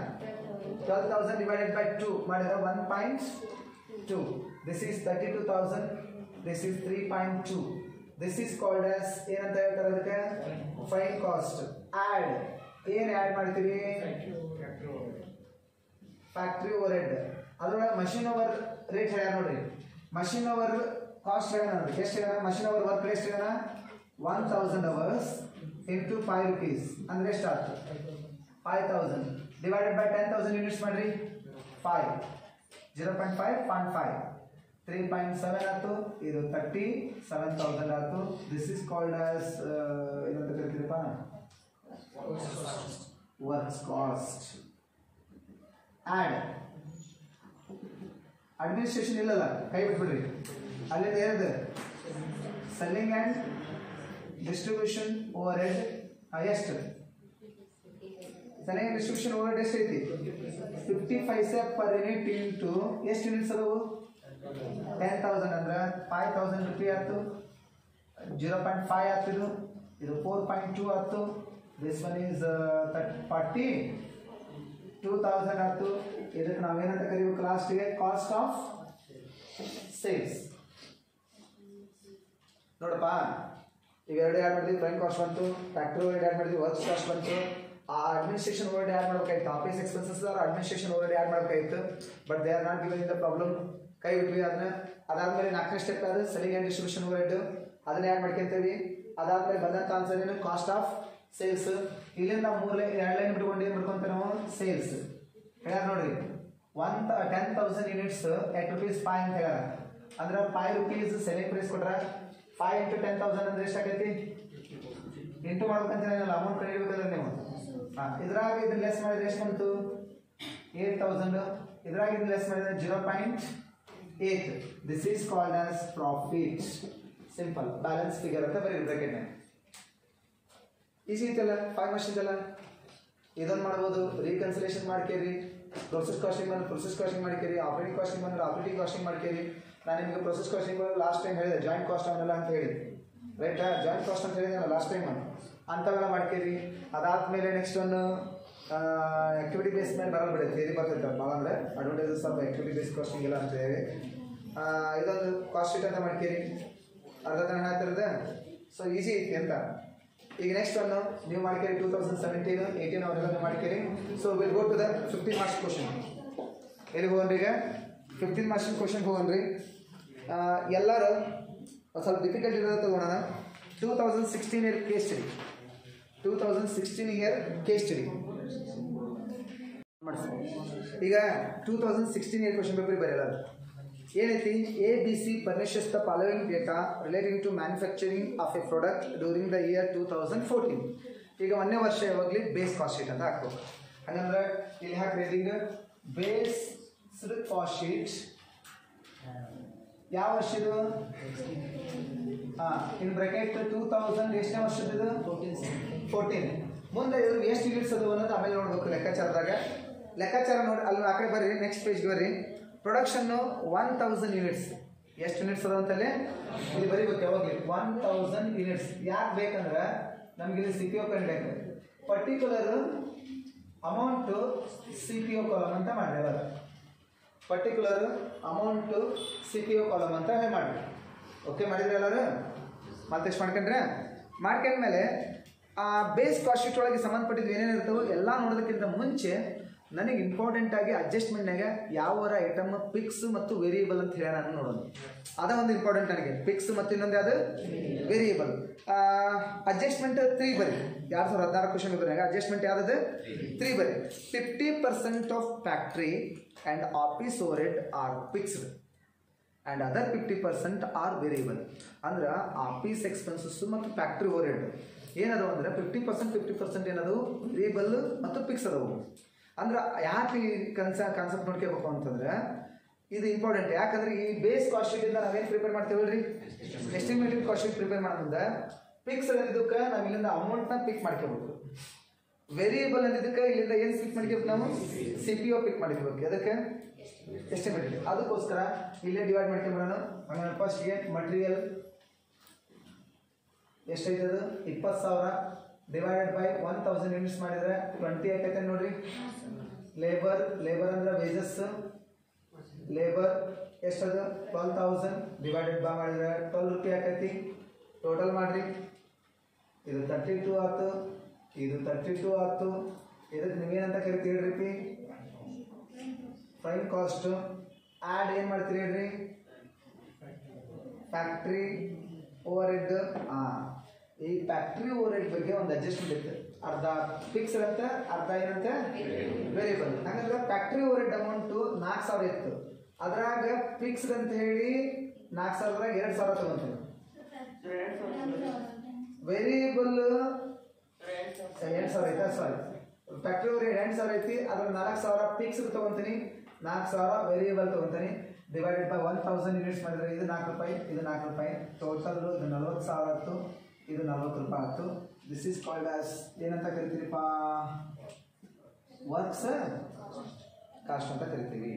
12,000 ಡಿವೈಡೆಡ್ ಬೈ 2 ಮಾಡಿದ್ರೆ 1.2. This is 32,000. This is 3.2. This is called as ಏನಂತ ಹೇಳ್ತಾರೆ ಅದಕ್ಕೆ? Fine cost. ಆಡ್ ಏನು ಆಡ್ ಮಾಡ್ತೀವಿ? Factory over head. ಅದ್ರೊಳಗೆ ಮಷಿನ್ ಓವರ್ ರೇಟ್ ಹೇಳ್ಯಾರ ನೋಡ್ರಿ. ಮಷಿನ್ ಓವರ್ ಕಾಸ್ಟ್ ಹೇಳೋಣ ನೋಡ್ರಿ. ಎಷ್ಟು ಹೇಳೋಣ? ಮಷಿನ್ ಓವರ್ ವರ್ಕ್ ಎಷ್ಟು ಹೇಳೋಣ? 1,000 hours into 5 rupees ಅಂದ್ರೆ ಎಷ್ಟು ಆಯ್ತು? 5,000 ಡಿವೈಡೆಡ್ ಬೈ 10,000 ಯೂನಿಟ್ಸ್ ಮಾಡ್ರಿ. 5 0.5 0.5 3.7 ಆಯ್ತು. ಇದು 37,000 ಆಯ್ತು. ದಿಸ್ ಇಸ್ ಕಾಲ್ಡ್ ಆಸ್ ಏನಂತ ಕರಿತೀರಪ್ಪ? Works cost. ಆಡ್ ಅಡ್ಮಿನಿಸ್ಟ್ರೇಷನ್ ಇಲ್ಲಲ್ಲ, ಕೈ ಬಿಟ್ಬಿಡ್ರಿ. ಅಲ್ಲಿಂದ ಏನಿದೆ? Selling and distribution overhead ಎಷ್ಟು? Selling and distribution overhead ಎಷ್ಟು ಐತಿ? 50 ಪೈಸೆ ಪರ್ ಯೂನಿಟ್ ಇಂಟು ಎಷ್ಟು ಯೂನಿಟ್ಸ್ ಅದಾವು? 10,000 ಅಂದ್ರೆ 5,000 ರೂಪಾಯಿ ಆಯ್ತು. 0.5 ಆಗ್ತಿದ್ದು, ಇದು 4.2 ಆಯ್ತು. ದಿಸ್ ಒನ್ ಈಸ್ 42,000 ಆಯ್ತು. ಇದಕ್ಕೆ ನಾವೇನಂತ ಕರೀಬೇಕು ಲಾಸ್ಟ್ಗೆ? Cost of sales. ನೋಡಪ್ಪ, ಈಗ ಎರಡು ಆ್ಯಡ್ ಮಾಡಿದ್ವಿ. ಪ್ರೈಮ್ ಕಾಸ್ಟ್ ಬಂತು, ಫ್ಯಾಕ್ಟ್ರಿ ಓವರ್ಹೆಡ್ ಆ್ಯಡ್ ಮಾಡಿದ್ವಿ, ವರ್ಕ್ಸ್ ಕಾಸ್ಟ್ ಬಂತು. ಆ ಅಡ್ಮಿನಿಸ್ಟ್ರೇಷನ್ ಓವರ್ಹೆಡ್ ಆ್ಯಡ್ ಮಾಡಬೇಕಾಯ್ತು. Office expenses administration overhead add ಮಾಡಬೇಕಾಯ್ತು. But they are not given in the problem. ಕೈ ಬಿಟ್ವಿ ಅದನ್ನ. ಅದಾದ್ಮೇಲೆ 4ನೇ ಸ್ಟೆಪ್ ಅದು ಸೆಲ್ಲಿಂಗ್ ಆ್ಯಂಡ್ ಡಿಸ್ಟ್ರಿಬ್ಯೂಷನ್ ಓವರ್ಹೆಡ್. ಅದನ್ನ ಆ್ಯಡ್ ಮಾಡ್ಕೊಂತೀವಿ. ಅದಾದ್ಮೇಲೆ ಬಂದಂಥ ಆನ್ಸರ್ ಏನು? Cost of sales. ಇಲ್ಲಿಂದ ನಾವು 2 ಲೈನ್ ಬಿಟ್ಕೊಂಡು ಏನು ಮಾಡ್ಕೊಂತೀವಿ ನಾವು? ಸೇಲ್ಸ್ ಹೇಳ್ಯಾರ ನೋಡ್ರಿ. 10,000 ಯೂನಿಟ್ಸ್ at ₹5 ಅಂತ ಹೇಳ್ಯಾರ. ಅಂದ್ರೆ 5 rupees ಸೆಲ್ಲಿಂಗ್ ಪ್ರೈಸ್ ಕೊಟ್ರ 5 into 10,000 ಅಂದ್ರೆ ಎಷ್ಟಾಗೈತಿ? ಇಂಟು ಮಾಡ್ಬೇಕಂತ ಅಮೌಂಟ್ ಕಡಿಬೇಕಂದ್ರೆ ನೀವು ಇದ್ರಾಗ ಇದನ್ನ ಲೆಸ್ ಮಾಡಿದ್ರೆ ಎಷ್ಟು ಬಂತು? 8,000. ಇದ್ರಾಗ ಇದನ್ನ ಲೆಸ್ ಮಾಡಿದ್ರೆ 0.8. This is called as profit. Simple balance figure ಅಂತ ಬರೀ ಬ್ರಾಕೆಟ್. ಈಸಿ ಐತಲ್ಲ? 5 ಮಷಿನ್ ಅಲ್ಲ? ಇದನ್ನು ಮಾಡ್ಬೋದು. ರೀಕನ್ಸಿಲೇಷನ್ ಮಾಡ್ಕೇರಿ. ಪ್ರೊಸೆಸ್ ಕಾಸ್ಟಿಂಗ್ ಬಂದ್ರೆ ಪ್ರೊಸೆಸ್ ಕಾಸ್ಟಿಂಗ್ ಮಾಡ್ಕೇರಿ. ಆಪರೇಟಿಂಗ್ ಕಾಸ್ಟಿಂಗ್ ಬಂದ್ರೆ ಆಪರೇಟಿಂಗ್ ಕಾಸ್ಟಿಂಗ್ ಮಾಡ್ಕೇರಿ. ನಾನು ನಿಮಗೆ ಪ್ರೊಸೆಸ್ ಕಾಸ್ಟಿಂಗ್ ಲಾಸ್ಟ್ ಟೈಮ್ ಹೇಳಿದೆ, ಜಾಯಿಂಟ್ ಕಾಸ್ಟ್ ಅವನ್ನೆಲ್ಲ ಅಂತ ಹೇಳಿ, ರೈಟಾ? ಜಾಯಿಂಟ್ ಕಾಸ್ಟ್ ಅಂತ ಹೇಳಿದೆ ಲಾಸ್ಟ್ ಟೈಮ್. ಅಂಥವೆಲ್ಲ ಮಾಡ್ಕೇರಿ. ಅದಾದ್ಮೇಲೆ ನೆಕ್ಸ್ಟ್ ಒಂದು ಆಕ್ಟಿವಿಟಿ ಬೇಸ್ ಮೇಲೆ ಬರಲ್ಲ ಬಿಡಿ, ಥಿಯರಿ ಬರ್ತೈತೆ ಭಾಳ. ಅಂದರೆ advantages of activity base costing ಎಲ್ಲ ಅಂತ ಹೇಳಿ ಇದೊಂದು ಕಾಸ್ಟ್ ಶೀಟ್ ಅಂತ ಮಾಡ್ಕೇರಿ. ಅರ್ಧ ತನ ಹೇಳ್ತಿರೋದೆ. ಸೊ ಈಸಿ ಐತಿ ಅಂತ. ಈಗ ನೆಕ್ಸ್ಟ್ ಒಂದು ನೀವು ಮಾಡ್ಕೇರಿ 2017, 18 ಅವರೆಲ್ಲ ಮಾಡ್ಕೇರಿ. So will go to the 15 marks question. ಎಲ್ಲಿಗೆ ಹೋಗೋಣ್ರಿ? ಈಗ 15 ಮಾರ್ಕ್ಸ್ ಕ್ವಶನ್ಗೆ ಹೋಗೋಣ್ರಿ. ಎಲ್ಲರೂ ಸ್ವಲ್ಪ ಡಿಫಿಕಲ್ಟ್ ಇರೋದು ತಗೊಳ್ಳೋಣ. 2016 year case study. 2016 year case study ಮಾಡಿಸಿ. ಈಗ 2016 ಇಯರ್ ಕ್ವಶನ್ ಪೇಪರ್ ಬರೆಯಲ್ಲ. ಏನೈತಿ? ABC furnishes the following data relating to manufacturing of a product during the year 2014. ಈಗ 1ನೇ ವರ್ಷ ಯಾವಾಗಲಿ ಬೇಸ್ ಕಾಸ್ಟ್ ಶೀಟ್ ಅಂತ ಹಾಕ್ಬೇಕು. ಹಂಗಂದ್ರೆ ಇಲ್ಲಿ ಹಾಕಿ ರೇಟಿಂಗ್ ಬೇಸ್ ಕಾಸ್ಟ್ ಶೀಟ್ ಯಾವ ವರ್ಷದ್ದು? ಇನ್ ಬ್ರಾಕೆಟ್ 2000 ಎಷ್ಟನೇ ವರ್ಷದ್ದು? 14. ಮುಂದೆ ಇವ್ರು ಎಷ್ಟು ಯೂನಿಟ್ಸ್ ಅದು ಅನ್ನೋದು ಆಮೇಲೆ ನೋಡ್ಬೇಕು ಲೆಕ್ಕಾಚಾರದಾಗ. ಲೆಕ್ಕಾಚಾರ ನೋಡಿ ಅಲ್ಲಿ ಆ ಕಡೆ ಬರ್ರಿ. ನೆಕ್ಸ್ಟ್ ಪೇಜ್ಗೆ ಬರ್ರಿ. Production 1,000 units. ಎಷ್ಟು ಯೂನಿಟ್ಸ್ ಅದಾವ ಅಂತಲೇ ಇಲ್ಲಿ ಬರೀಬೇಕು ಯಾವಾಗಲಿ. 1,000 ಯೂನಿಟ್ಸ್ ಯಾಕೆ ಬೇಕಂದ್ರೆ ನಮ್ಗೆ ಇಲ್ಲಿ CPO ಕಂಡಿಬೇಕು. ಪರ್ಟಿಕ್ಯುಲರ್ ಅಮೌಂಟು CPO ಕಾಲಮ್ ಅಂತ ಮಾಡಿ. ಪರ್ಟಿಕ್ಯುಲರ್ ಅಮೌಂಟು CPO ಕಾಲಮ್ ಅಂತ ಮಾಡಿ. ಓಕೆ ಮಾಡಿದ್ರೆ ಎಲ್ಲರೂ? ಮತ್ತೆಷ್ಟು ಮಾಡ್ಕೊಂಡ್ರೆ ಮಾಡ್ಕೊಂಡ್ಮೇಲೆ ಆ ಬೇಸ್ ಕಾಸ್ಟ್ ಶೀಟ್ ಒಳಗೆ ಸಂಬಂಧಪಟ್ಟಿದ್ದು ಏನೇನಿರ್ತವೆ ಎಲ್ಲ ನೋಡೋದಕ್ಕಿಂತ ಮುಂಚೆ ನನಗೆ ಇಂಪಾರ್ಟೆಂಟ್ ಆಗಿ ಅಡ್ಜಸ್ಟ್ಮೆಂಟ್ನಾಗ ಯಾವ ಐಟಮ್ ಫಿಕ್ಸ್ ಮತ್ತು ವೇರಿಯೇಬಲ್ ಅಂತ ಹೇಳಿ ನಾನು ನೋಡೋಣ. ಅದ ಒಂದು ಇಂಪಾರ್ಟೆಂಟ್ ನನಗೆ, ಫಿಕ್ಸ್ ಮತ್ತು ಇನ್ನೊಂದು ಯಾವುದು ವೇರಿಯೇಬಲ್. ಅಡ್ಜಸ್ಟ್ಮೆಂಟ್ 3 ಬರಿ, 2016 ಕ್ವಶನ್ ಪೇಪರ್ನಾಗ ಅಡ್ಜಸ್ಟ್ಮೆಂಟ್ ಯಾವ್ದು 3 ಬರಿ. 50% of factory and office overhead are fixed and other 50% are variable. ಅಂದ್ರೆ ಆಫೀಸ್ ಎಕ್ಸ್ಪೆನ್ಸಸ್ ಮತ್ತು ಫ್ಯಾಕ್ಟ್ರಿ ಓವರ್ಹೆಡ್ ಏನದು ಅಂದ್ರೆ 50% ಏನದು ವೇರಿಯೇಬಲ್ ಮತ್ತು ಫಿಕ್ಸ್ ಅದಾವು. ಅಂದ್ರೆ ಯಾಕೆ ಈ ಕಾನ್ಸೆಪ್ಟ್ ನೋಡ್ಕೋಬೇಕು ಅಂತಂದ್ರೆ ಇದು ಇಂಪಾರ್ಟೆಂಟ್. ಯಾಕಂದ್ರೆ ಈ ಬೇಸ್ ಕಾಸ್ಟ್ ಶೀಟಿಂದ ನಾವೇನು ಪ್ರಿಪೇರ್ ಮಾಡ್ತೇವಲ್ರಿ, ಎಸ್ಟಿಮೇಟೆಡ್ ಕಾಸ್ಟ್ ಶೀಟ್ ಪ್ರಿಪೇರ್ ಮಾಡೋದ್ರಿಂದ ಫಿಕ್ಸ್ ಅನ್ನೋದಕ್ಕೆ ನಾವು ಇಲ್ಲಿಂದ ಅಮೌಂಟ್ನ ಪಿಕ್ ಮಾಡ್ಕೋಬೇಕು. ವೇರಿಯೇಬಲ್ ಅನ್ನೋದಕ್ಕೆ ಇಲ್ಲಿಂದ ಏನು ಪಿಕ್ ಮಾಡ್ಕೋಬೇಕು, ನಾವು CPO ಪಿಕ್ ಮಾಡ್ಕೋಬೇಕು. ಅದಕ್ಕೆ ಎಸ್ಟಿಮೇಟೆಡ್, ಅದಕ್ಕೋಸ್ಕರ ಇಲ್ಲೇ ಡಿವೈಡ್ ಮಾಡ್ಕೊಂಡ್ಬಿಡೋಣ. ಹಂಗಾರೆ ಫಸ್ಟ್ಗೆ ಮಟೀರಿಯಲ್ ಎಷ್ಟೈತದು 20,000 ಡಿವೈಡೆಡ್ ಬೈ 1000 ಯೂನಿಟ್ಸ್ ಮಾಡಿದ್ರೆ 20 ಆಕೈತೆ ನೋಡ್ರಿ. ಲೇಬರ್ ಅಂದ್ರೆ ವೇಜಸ್, ಲೇಬರ್ ಎಷ್ಟದು 12,000 ಡಿವೈಡೆಡ್ ಬೈ ಮಾಡಿದ್ರೆ 12 ರೂಪಾಯಿ ಆಕೈತಿ. ಟೋಟಲ್ ಮಾಡ್ರಿ, ಇದು 32 ಆಯ್ತು, ಇದು 32 ಆಯ್ತು. ಇದಕ್ಕೆ ನೀವೇನಂತ ಕರಿತೀರಿ ಹೇಳ್ರಿ, ಪ್ರೈಮ್ ಕಾಸ್ಟ್. ಆ್ಯಡ್ ಏನು ಮಾಡ್ತೀರಿ ಹೇಳ್ರಿ, ಫ್ಯಾಕ್ಟ್ರಿ ಓವರ್ಹೆಡ್. ಈ ಫ್ಯಾಕ್ಟ್ರಿ ಓವರ್ಹೆಡ್ ಬಗ್ಗೆ ಒಂದು ಅಡ್ಜಸ್ಟ್ಮೆಂಟ್ ಇರುತ್ತೆ, ಅರ್ಧ ಫಿಕ್ಸ್ ಇರುತ್ತೆ, ಅರ್ಧ ಏನಂತೆ ವೇರಿಯೇಬಲ್. ಹಂಗಂದ್ರೆ ಫ್ಯಾಕ್ಟ್ರಿ ಓವರ್ಹೆಡ್ ಅಮೌಂಟು 4,000 ಇತ್ತು, ಅದ್ರಾಗ ಫಿಕ್ಸ್ಡ್ ಅಂತ ಹೇಳಿ 4,000ದಾಗ 2,000 ತಗೊಂತೀನಿ. ವೇರಿಯೇಬಲ್ 2,000 ಐತಾ, ಸಾರಿ ಫ್ಯಾಕ್ಟ್ರಿ ಓವರ್ಹೆಡ್ 2,000 ಐತಿ, ಅದ್ರ 4,000 ಫಿಕ್ಸ್ಡ್ ತಗೊಂತೀನಿ, 4,000 ವೇರಿಯೇಬಲ್ ತಗೊಂತೀನಿ. ಡಿವೈಡೆಡ್ ಬೈ 1000 ಯೂನಿಟ್ಸ್ ಮಾಡಿದ್ರೆ ಇದು 4 ರೂಪಾಯಿ, ಇದು 4 ರೂಪಾಯಿ. ಟೋಟಲ್ ಇದು 40,000 ಆಯ್ತು, ಇದು 40 ರೂಪಾಯಿ ಆಯ್ತು. ದಿಸ್ ಈಸ್ ಕಾಲ್ಡ್ ಆಸ್ ಏನಂತ ಕರಿತೀರಿಪ್ಪ, ವರ್ಕ್ಸ್ ಕಾಸ್ಟ್ ಅಂತ ಕರಿತೀವಿ.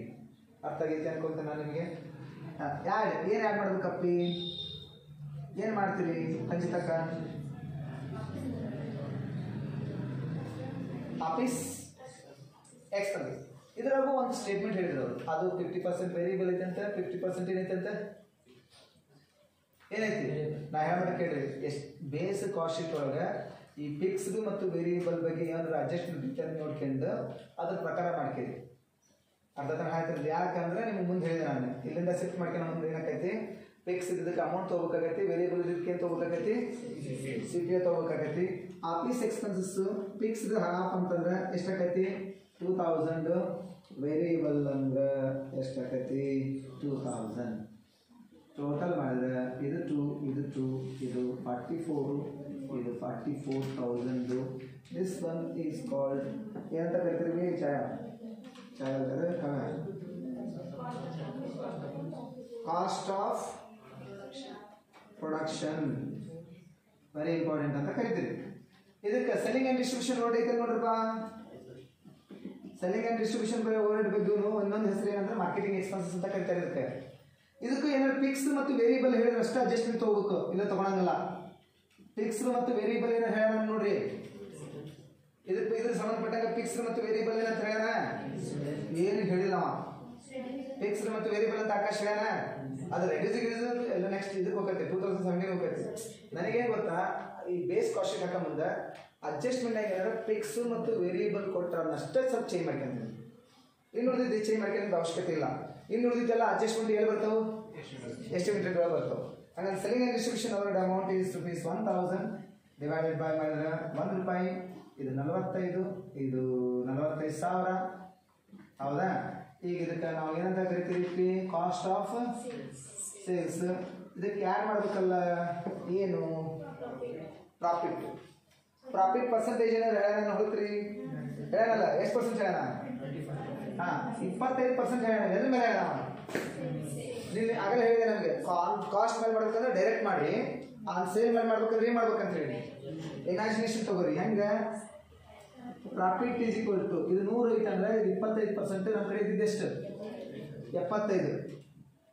ಅರ್ಥ ಆಗೈತೆ ಅನ್ಕೊಂತ ನಾನು ನಿಮಗೆ. ಏನು ಆ್ಯಡ್ ಮಾಡ್ಬೇಕಪ್ಪಿ, ಏನು ಮಾಡ್ತೀರಿ ಅಂಜಿತಕ್ಕ? ಆಫೀಸ್ ಎಕ್ಸ್ಪೆನ್ಸ್ ಇದ್ರಾಗೂ ಒಂದು ಸ್ಟೇಟ್ಮೆಂಟ್ ಹೇಳಿದ್ರು ಅವರು, ಅದು 50% ವೇರಿಯೇಬಲ್ ಐತೆ ಅಂತ, 50% ಏನೈತೆ ಅಂತ ಏನೈತಿ ನಾ ಹೇಳ್ಬಿಟ್ಟು ಕೇಳ್ರಿ. ಎಷ್ಟು ಬೇಸ್ ಕಾಸ್ಟ್ ಶೀಟ್ ಒಳಗೆ ಈ ಫಿಕ್ಸ್ಡ್ ಮತ್ತು ವೇರಿಯೇಬಲ್ ಬಗ್ಗೆ ಏನಾದ್ರು ಅಡ್ಜಸ್ಟ್ಮೆಂಟ್ ಇತ್ತು ನೋಡ್ಕೊಂಡು ಅದ್ರ ಪ್ರಕಾರ ಮಾಡ್ಕೇರಿ. ಅರ್ಧ ತರ ಹೇಳ್ತಿರ್ಲಿ. ಯಾಕಂದ್ರೆ ನಿಮ್ಗೆ ಮುಂದೆ ಹೇಳಿದೆ ನಾನು, ಇಲ್ಲಿಂದ ಶಿಫ್ಟ್ ಮಾಡ್ಕೊಂಡು ಮುಂದೆ ಏನಾಕೈತಿ, ಫಿಕ್ಸ್ ಇದಕ್ಕೆ ಅಮೌಂಟ್ ತೊಗೋಬೇಕಾಗೈತಿ, ವೇರಿಯೇಬಲ್ ಇದಕ್ಕೆ ಏನು ತೊಗೋಬೇಕಾಗೈತಿ, CPO ತೊಗೋಬೇಕಾಗೈತಿ. ಆಫೀಸ್ ಎಕ್ಸ್ಪೆನ್ಸಸ್ ಫಿಕ್ಸ್ಡ್ ಹಾಫ್ ಅಂತಂದ್ರೆ ಎಷ್ಟಾಕೈತಿ 2,000, ವೇರಿಯೇಬಲ್ ಅಂದ್ರೆ ಎಷ್ಟಾಕೈತಿ 2,000. ಟೋಟಲ್ ಮಾಡಿದ್ರೆ ಇದು 2, ಇದು 2, ಇದು 44, ಇದು 44,000. ದಿಸ್ ಒನ್ ಈಸ್ ಕಾಲ್ಡ್ ಏನಂತ ಕರಿತೀವಿ, ಚಾಯ ಅಂದರೆ cost of production, very important ಅಂತ ಕರಿತೀವಿ. ಇದಕ್ಕೆ ಸೆಲ್ಲಿಂಗ್ ಆ್ಯಂಡ್ ಡಿಸ್ಟ್ರಿಬ್ಯೂಷನ್ ರೋಡ್ ಐತೆ ನೋಡ್ರಪ್ಪ. ಸೆಲ್ಲಿಂಗ್ ಆ್ಯಂಡ್ ಡಿಸ್ಟ್ರಿಬ್ಯೂಷನ್ ಓವರ್ಹೆಡ್ ಬಗ್ಗೆ ಇನ್ನೊಂದು ಹೆಸರು ಏನಂದ್ರೆ ಮಾರ್ಕೆಟಿಂಗ್ ಎಕ್ಸ್ಪೆನ್ಸಸ್ ಅಂತ ಕರಿತಾರೆ. ಇದಕ್ಕೂ ಏನಾದ್ರು ಫಿಕ್ಸ್ ಮತ್ತು ವೇರಿಯೇಬಲ್ ಹೇಳಿದ್ರೆ ಅಷ್ಟೇ ಅಡ್ಜಸ್ಟ್ಮೆಂಟ್ ತಗೋಬೇಕು, ಇಲ್ಲ ತಗೊಳಂಗಿಲ್ಲ. ಫಿಕ್ಸ್ ಮತ್ತು ವೇರಿಯೇಬಲ್ ಏನೋ ಹೇಳ ನೋಡ್ರಿ, ಇದಕ್ಕೆ ಇದ್ರ ಸಂಬಂಧಪಟ್ಟಾಗ ಫಿಕ್ಸ್ ಮತ್ತು ವೇರಿಯೇಬಲ್ ಏನಂತ ಹೇಳ ಏನು ಹೇಳಿಲ್ಲ. ಫಿಕ್ಸ್ ಮತ್ತು ವೇರಿಯೇಬಲ್ ಅಂತ ಆಕಾಶ ಹೇಳ, ಅದು ರೆಡ್ಯೂಸ್ ಎಲ್ಲ ನೆಕ್ಸ್ಟ್ ಇದಕ್ಕೆ ಹೋಗತ್ತೆ, 2017 ಹೋಗತ್ತೆ. ನನಗೇನು ಗೊತ್ತಾ, ಈ ಬೇಸ್ ಕಾಸ್ಟ್ ಶೀಟ್ ಹಾಕ ಮುಂದೆ ಅಡ್ಜಸ್ಟ್ಮೆಂಟ್ ಆಗಿ ಏನಾದ್ರು ಫಿಕ್ಸ್ ಮತ್ತು ವೇರಿಯೇಬಲ್ ಕೊಟ್ಟರೆ ಅದನ್ನಷ್ಟೇ ಸ್ವಲ್ಪ ಚೇಂಜ್ ಮಾಡ್ಕೊಂತೀನಿ. ಇನ್ನು ಉಳಿದಿದ್ದು ಚೇಂಜ್ ಮಾಡ್ಕೊಳ್ಳೋದು ಅವಶ್ಯಕತೆ ಇಲ್ಲ. ಇನ್ನು ಉಳಿದಿದ್ದೆಲ್ಲ ಅಡ್ಜಸ್ಟ್ಮೆಂಟ್ ಎಲ್ಲಿ ಬರ್ತಾವೆ, ಎಸ್ಟಿಮೇಟೆಡ್ ಒಳಗೆ ಬರ್ತಾವೆ. ಹಾಗಾಗಿ selling and distribution over amount is ₹1,000 divided by ಮಾಡಿದ್ರೆ 1 ರೂಪಾಯಿ. ಇದು 45, ಇದು 45,000. ಹೌದಾ? ಈಗ ಇದಕ್ಕೆ ನಾವು ಏನಂತ ಕರಿತೀವಿ, ಕಾಸ್ಟ್ ಆಫ್ ಸೇಲ್ಸ್. ಇದಕ್ಕೆ ಯಾರು ಮಾಡ್ಬೇಕಲ್ಲ, ಏನು ಪ್ರಾಫಿಟ್. ಪ್ರಾಫಿಟ್ ಪರ್ಸೆಂಟೇಜ್ ಏನಾದ್ರು ಹೇಳ ಹುಡುಕ್ರಿ, ಹೇಳಲ್ಲ. ಎಷ್ಟು ಪರ್ಸೆಂಟ್ ಹೇಳ? 25% ಹೇಳ. ಎದ್ರ ಮೇಲೆ ಹೇಳ? ನೀವು ಆಗಲೇ ಹೇಳಿದೆ ನಮಗೆ, ಕಾಸ್ಟ್ ಮೇಲೆ ಮಾಡ್ಬೇಕಂದ್ರೆ ಡೈರೆಕ್ಟ್ ಮಾಡಿ, ಆನ್ ಸೇಲ್ ಮೇಲೆ ಮಾಡ್ಬೇಕಂದ್ರೆ ಏನು ಮಾಡ್ಬೇಕಂತ ಹೇಳಿ ಇಮ್ಯಾಜಿನೇಷನ್ ತಗೋರಿ. ಹೆಂಗೆ ಪ್ರಾಫಿಟ್ ಈಸ್ ಈಕ್ವಲ್ ಟು, ಇದು 100 ಐತಂದ್ರೆ ಇದು 25%. ನಮ್ಮ ಕಡೆ ಇದ್ದಿದ್ದೆಷ್ಟು 75.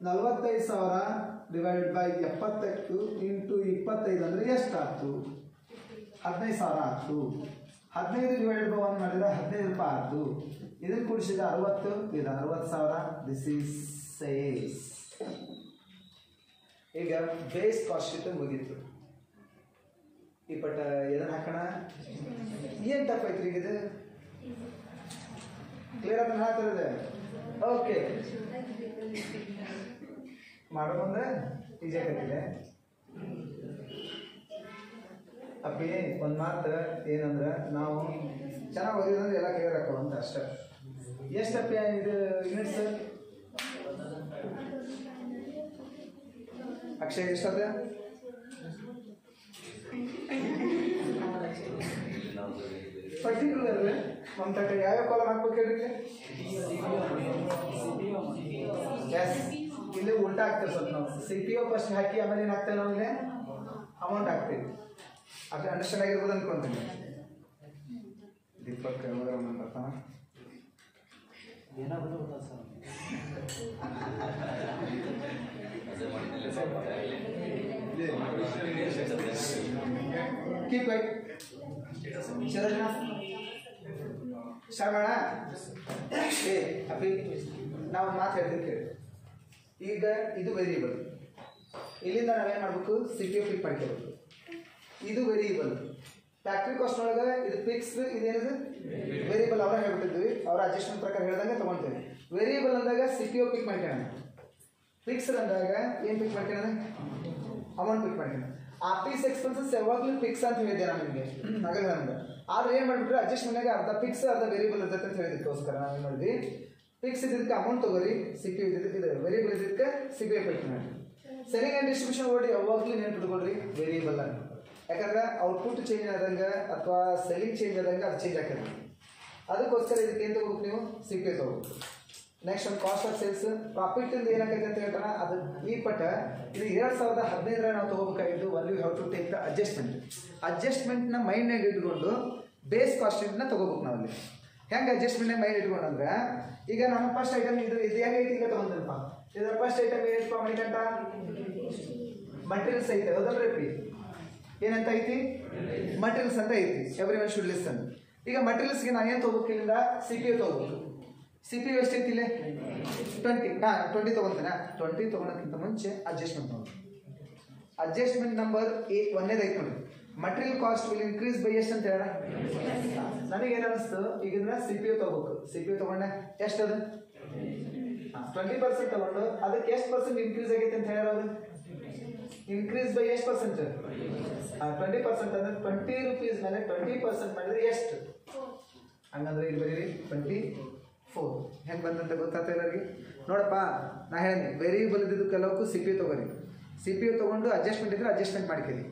45,000 ಡಿವೈಡೆಡ್ ಬೈ 70 ಇಂಟು 25 ಅಂದರೆ ಎಷ್ಟಾಯ್ತು? 15,000 ಆಯ್ತು. 15 ಡಿವೈಡೆಡ್ ಬೈ 1 ಮಾಡಿದ್ರೆ 15 ರೂಪಾಯಿ ಆಯ್ತು. ಇದನ್ನು ಕೂಡಿಸಿದ 60, ಇದು 60,000. This is sales. ಈಗ ಬೇಸ್ ಕಾಸ್ಟ್ ಶೀಟ್ ಮುಗೀತು. ಈ ಪಟ್ಟ ಇದನ್ನು ಹಾಕೋಣ. ಏನು ತಪ್ಪೈತ್ರಿ? ಈಗ ಇದು ಕ್ಲಿಯರ್ ಅಂತ ಹೇಳ್ತಿರೋದೆ. ಓಕೆ ಮಾಡೋ ಮುಂದೆ ಈಜಿ ಆಗತ್ತಿದೆ. ಅಪ್ಪಿ ಒಂದು ಮಾತು ಏನಂದ್ರೆ ನಾವು ಚೆನ್ನಾಗಿ ಓದಿದ್ರೆ ಎಲ್ಲ ಕ್ಲಿಯರ್ ಹಾಕೋ ಅಂತ ಅಷ್ಟೇ. ಎಷ್ಟಪ್ಪ ಇದು ಯೂನಿಟ್ಸ್ ಅಕ್ಷಯ್ ಎಷ್ಟದ? ಪರ್ಟಿಕ್ಯುಲರ್ ಮಮತಾಕ ಯಾವ್ಯಾವ ಕಾಲಮ್ ಹಾಕ್ಬೇಕು ಹೇಳ್ರಿ? ಎಸ್, ಇಲ್ಲಿ ಉಲ್ಟಾ ಆಗ್ತದೆ ಸ್ವಲ್ಪ. ನಾವು CPO ಫಸ್ಟ್ ಹಾಕಿ ಆಮೇಲೆ ಏನು ಹಾಕ್ತೇವೆ ನಾವು ಇಲ್ಲಿ ಅಮೌಂಟ್ ಹಾಕ್ತೀವಿ. ಅದು ಅಂಡರ್ಸ್ಟ್ಯಾಂಡ್ ಆಗಿರ್ಬೋದು ಅನ್ಕೊಂತೀನಿ. ದೀಪಕ್ ಬರ್ತಾನ ಕೀಪ್ ವೈಟ್ ಸ್ಟಾರ್ಟ್ ಮಾಡೋಣ. ಏ ಅಪ್ಪಿ ನಾವು ಮಾತು ಹೇಳ್ತೀನಿ ಕೇಳಿ. ಈಗ ಇದು ವೇರಿಯೇಬಲ್, ಇಲ್ಲಿಂದ ನಾವೇನು ಮಾಡಬೇಕು? CPO ಪಿಕ್ ಮಾಡ್ಕೋಬೇಕು. ಇದು ವೇರಿಯೇಬಲ್. ಫ್ಯಾಕ್ಟ್ರಿ ಕಾಸ್ಟ್ ಒಳಗೆ ಇದು ಫಿಕ್ಸ್, ಇದೇನಿದೆ ವೇರಿಯೇಬಲ್. ಅವರ ಹೇಳ್ಬಿಟ್ಟಿದ್ವಿ, ಅವರ ಅಡ್ಜಸ್ಟ್ಮೆಂಟ್ ಪ್ರಕಾರ ಹೇಳ್ದಂಗೆ ತೊಗೊಳ್ತೀವಿ. ವೇರಿಯೇಬಲ್ ಅಂದಾಗ CPO ಪಿಕ್ ಮಾಡ್ಕೊಳ್ಳೋಣ. ಫಿಕ್ಸ್ಡ್ ಅಂದಾಗ ಏನು ಪಿಕ್ ಮಾಡ್ಕೊಳ್ಳೋಣ? ಅಮೌಂಟ್ ಪಿಕ್ ಮಾಡ್ಕೊಳ್ಳೋಣ. ಆಫೀಸ್ ಎಕ್ಸ್ಪೆನ್ಸಸ್ ಯಾವಾಗಲೂ ಫಿಕ್ಸ್ ಅಂತ ಹೇಳಿದ್ದೆ ನಾನು ನಿಮಗೆ ಆಗಲ್ಲ ನಮ್ಗೆ. ಆದ್ರೆ ಏನು ಮಾಡಿಬಿಟ್ರೆ ಅಡ್ಜಸ್ಟ್ಮೆಂಟ್ನಾಗ ಅರ್ಧ ಫಿಕ್ಸ್ ಅರ್ಧ ವೇರಿಯೇಬಲ್ ಇರ್ತೈತೆ ಅಂತ ಹೇಳಿದಕ್ಕೋಸ್ಕರ ನಾವು ಏನು ಮಾಡಿದ್ವಿ, ಫಿಕ್ಸ್ ಇದ್ದಕ್ಕೆ ಅಮೌಂಟ್ ತೊಗೋರಿ, CPO ಇದ್ದಕ್ಕೆ ಇದು ವೇರಿಯೇಬಲ್ ಇದ್ದಕ್ಕೆ CPO ಪಿಕ್ ಮಾಡಿ. ಸೆಲ್ಲಿಂಗ್ ಆ್ಯಂಡ್ ಡಿಸ್ಟ್ರಿಬ್ಯೂಷನ್ ಓಡಿ ಯಾವಾಗಲೂ ನೆನ್ಪಿಟ್ಕೊಳ್ರಿ ವೇರಿಯೇಬಲ್ ಅಂತ. ಯಾಕಂದ್ರೆ ಔಟ್ಪುಟ್ ಚೇಂಜ್ ಆದಂಗೆ ಅಥವಾ ಸೆಲ್ಲಿಂಗ್ ಚೇಂಜ್ ಆದಂಗೆ ಅದು ಚೇಂಜ್ ಆಗ್ತದೆ. ಅದಕ್ಕೋಸ್ಕರ ಇದಕ್ಕೆ ಏನು ತೊಗೋಬೇಕು ನೀವು? CPO ತೊಗೋಬೇಕು. ನೆಕ್ಸ್ಟ್ ಒಂದು ಕಾಸ್ಟ್ ಆಫ್ ಸೇಲ್ಸ್ ಪ್ರಾಫಿಟ್ ಇಂದ ಏನಾಗೈತೆ ಅಂತ ಹೇಳ್ತಾರ. ಅದು ಈ ಪಟ್ಟ ಇದು 2015 ನಾವು ತೊಗೋಬೇಕಾಗಿದ್ದು. One you have to take the ಅಡ್ಜಸ್ಟ್ಮೆಂಟ್ನ ಮೈಂಡ್ನಾಗ ಇಟ್ಕೊಂಡು ಬೇಸ್ ಕಾಸ್ಟಿಂಗ್ನ ತೊಗೋಬೇಕು ನಾವಲ್ಲಿ. ಹೆಂಗೆ ಅಡ್ಜಸ್ಟ್ಮೆಂಟ್ನಾಗ ಮೈಂಡ್ ಇಟ್ಕೊಂಡಂದ್ರೆ, ಈಗ ನಮ್ಮ ಫಸ್ಟ್ ಐಟಮ್ ಇದು ಹೆಂಗೈತಿ ಈಗ ತೊಗೊಂಡಪ್ಪ. ಇದರ ಫಸ್ಟ್ ಐಟಮ್ ಏನಪ್ಪ ಮಣಿಕಂಠ? ಮಟೀರಿಯಲ್ಸ್ ಐತೆ, ಹೌದಲ್ರಿ ಪಿ? ಏನಂತ ಐತಿ? ಮಟೀರಿಯಲ್ಸ್ ಅಂತ ಐತಿ. Every one should listen. ಈಗ ಮಟೀರಿಯಲ್ಸ್ಗೆ ನಾನು ಏನು ತೊಗೋಬೇಕು? ಇಲ್ಲಿಂದ CPO ತೊಗೋಬೇಕು. CPO ಎಷ್ಟೈತಿ ಇಲ್ಲಿ? 20. 20 ತೊಗೊಳ್ತೇನೆ. 20 ತೊಗೊಳಕ್ಕಿಂತ ಮುಂಚೆ ಅಡ್ಜಸ್ಟ್ಮೆಂಟ್ ನೋಡಿ. ಅಡ್ಜಸ್ಟ್ಮೆಂಟ್ ನಂಬರ್ ಒಂದೇದು ಐತಿ ನೋಡಿ. Material cost will increase by ಎಷ್ಟು ಅಂತ ಹೇಳ. ನನಗೇನು ಅನಿಸ್ತು, ಈಗ ಇದನ್ನ CPO ತೊಗೋಬೇಕು. CPO ತೊಗೊಂಡೆ ಎಷ್ಟದು? 20% ತೊಗೊಂಡು ಅದಕ್ಕೆ ಎಷ್ಟು ಪರ್ಸೆಂಟ್ ಇನ್ಕ್ರೀಸ್ ಆಗೈತೆ ಅಂತ ಹೇಳೋದು? ಇನ್ಕ್ರೀಸ್ ಬೈ ಎಷ್ಟು ಪರ್ಸೆಂಟ್? 20% ಅಂದ್ರೆ 20 ರೂಪೀಸ್ ಮೇಲೆ 20% ಮಾಡಿದ್ರೆ ಎಷ್ಟು? ಹಂಗಂದ್ರೆ ಇಲ್ಲಿ ಬರೀರಿ 24. ಹೆಂಗೆ ಬಂದಂತ ಗೊತ್ತಾಗ್ತಾ ಎಲ್ಲರಿಗೆ? ನೋಡಪ್ಪ, ನಾ ಹೇಳಿ ವೇರಿಯೇಬಲ್ ಇದ್ದಿದ್ದು ಕೆಲವಕ್ಕೂ CPO ತೊಗೊರಿ. CPO ತೊಗೊಂಡು ಅಡ್ಜಸ್ಟ್ಮೆಂಟ್ ಇದ್ರೆ ಅಡ್ಜಸ್ಟ್ಮೆಂಟ್ ಮಾಡ್ತೀರಿ.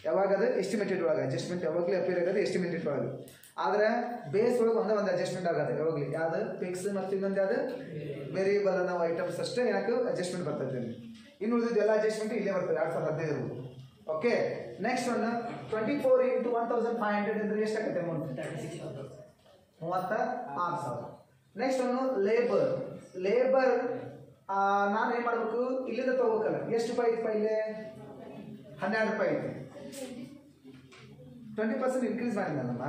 ಯಾವಾಗ ಅದು ಎಸ್ಟಿಮೇಟೆಡ್ ಒಳಗೆ. ಅಡ್ಜಸ್ಟ್ಮೆಂಟ್ ಯಾವಾಗಲೂ ಅಪೇರ್ ಆಗೋದು ಎಸ್ಟಿಮೇಟೆಡ್ ಒಳಗೆ. ಆದರೆ ಬೇಸ್ ಒಳಗೆ ಒಂದು ಅಡ್ಜಸ್ಟ್ಮೆಂಟ್ ಆಗೋದು ಯಾವಾಗಲಿ. ಯಾವುದು? ಫಿಕ್ಸ್ ಮತ್ತು ಇನ್ನೊಂದು ಯಾವುದು? ವೇರಿಯೇಬಲ್ ಅನ್ನೋ ಐಟಮ್ಸ್ ಅಷ್ಟೇ ಏನಕ್ಕೆ ಅಡ್ಜಸ್ಟ್ಮೆಂಟ್ ಬರ್ತದೆ. ಇನ್ನು ಉಳಿದಿದ್ದು ಎಲ್ಲ ಅಡ್ಜಸ್ಟ್ಮೆಂಟ್ ಇಲ್ಲೇ ಬರ್ತದೆ 2015. ಓಕೆ, ನೆಕ್ಸ್ಟ್ ಒನ್ 24 × 1500 ಅಂದರೆ ಎಷ್ಟಾಗುತ್ತೆ ಅಮೌಂಟ್? 36,000. ನೆಕ್ಸ್ಟ್ ಒನ್ನು ಲೇಬರ್ ನಾನು ಏನು ಮಾಡಬೇಕು? ಇಲ್ಲಿಂದ ತೊಗೋಬೇಕಲ್ಲ. ಎಷ್ಟು ರೂಪಾಯಿ ಇತ್ತು ಇಲ್ಲೇ? 12 ರೂಪಾಯಿ ಐತಿ. 20% ಇನ್ಕ್ರೀಸ್ ಮಾಡಿದ್ನಲ್ಲಮ್ಮ.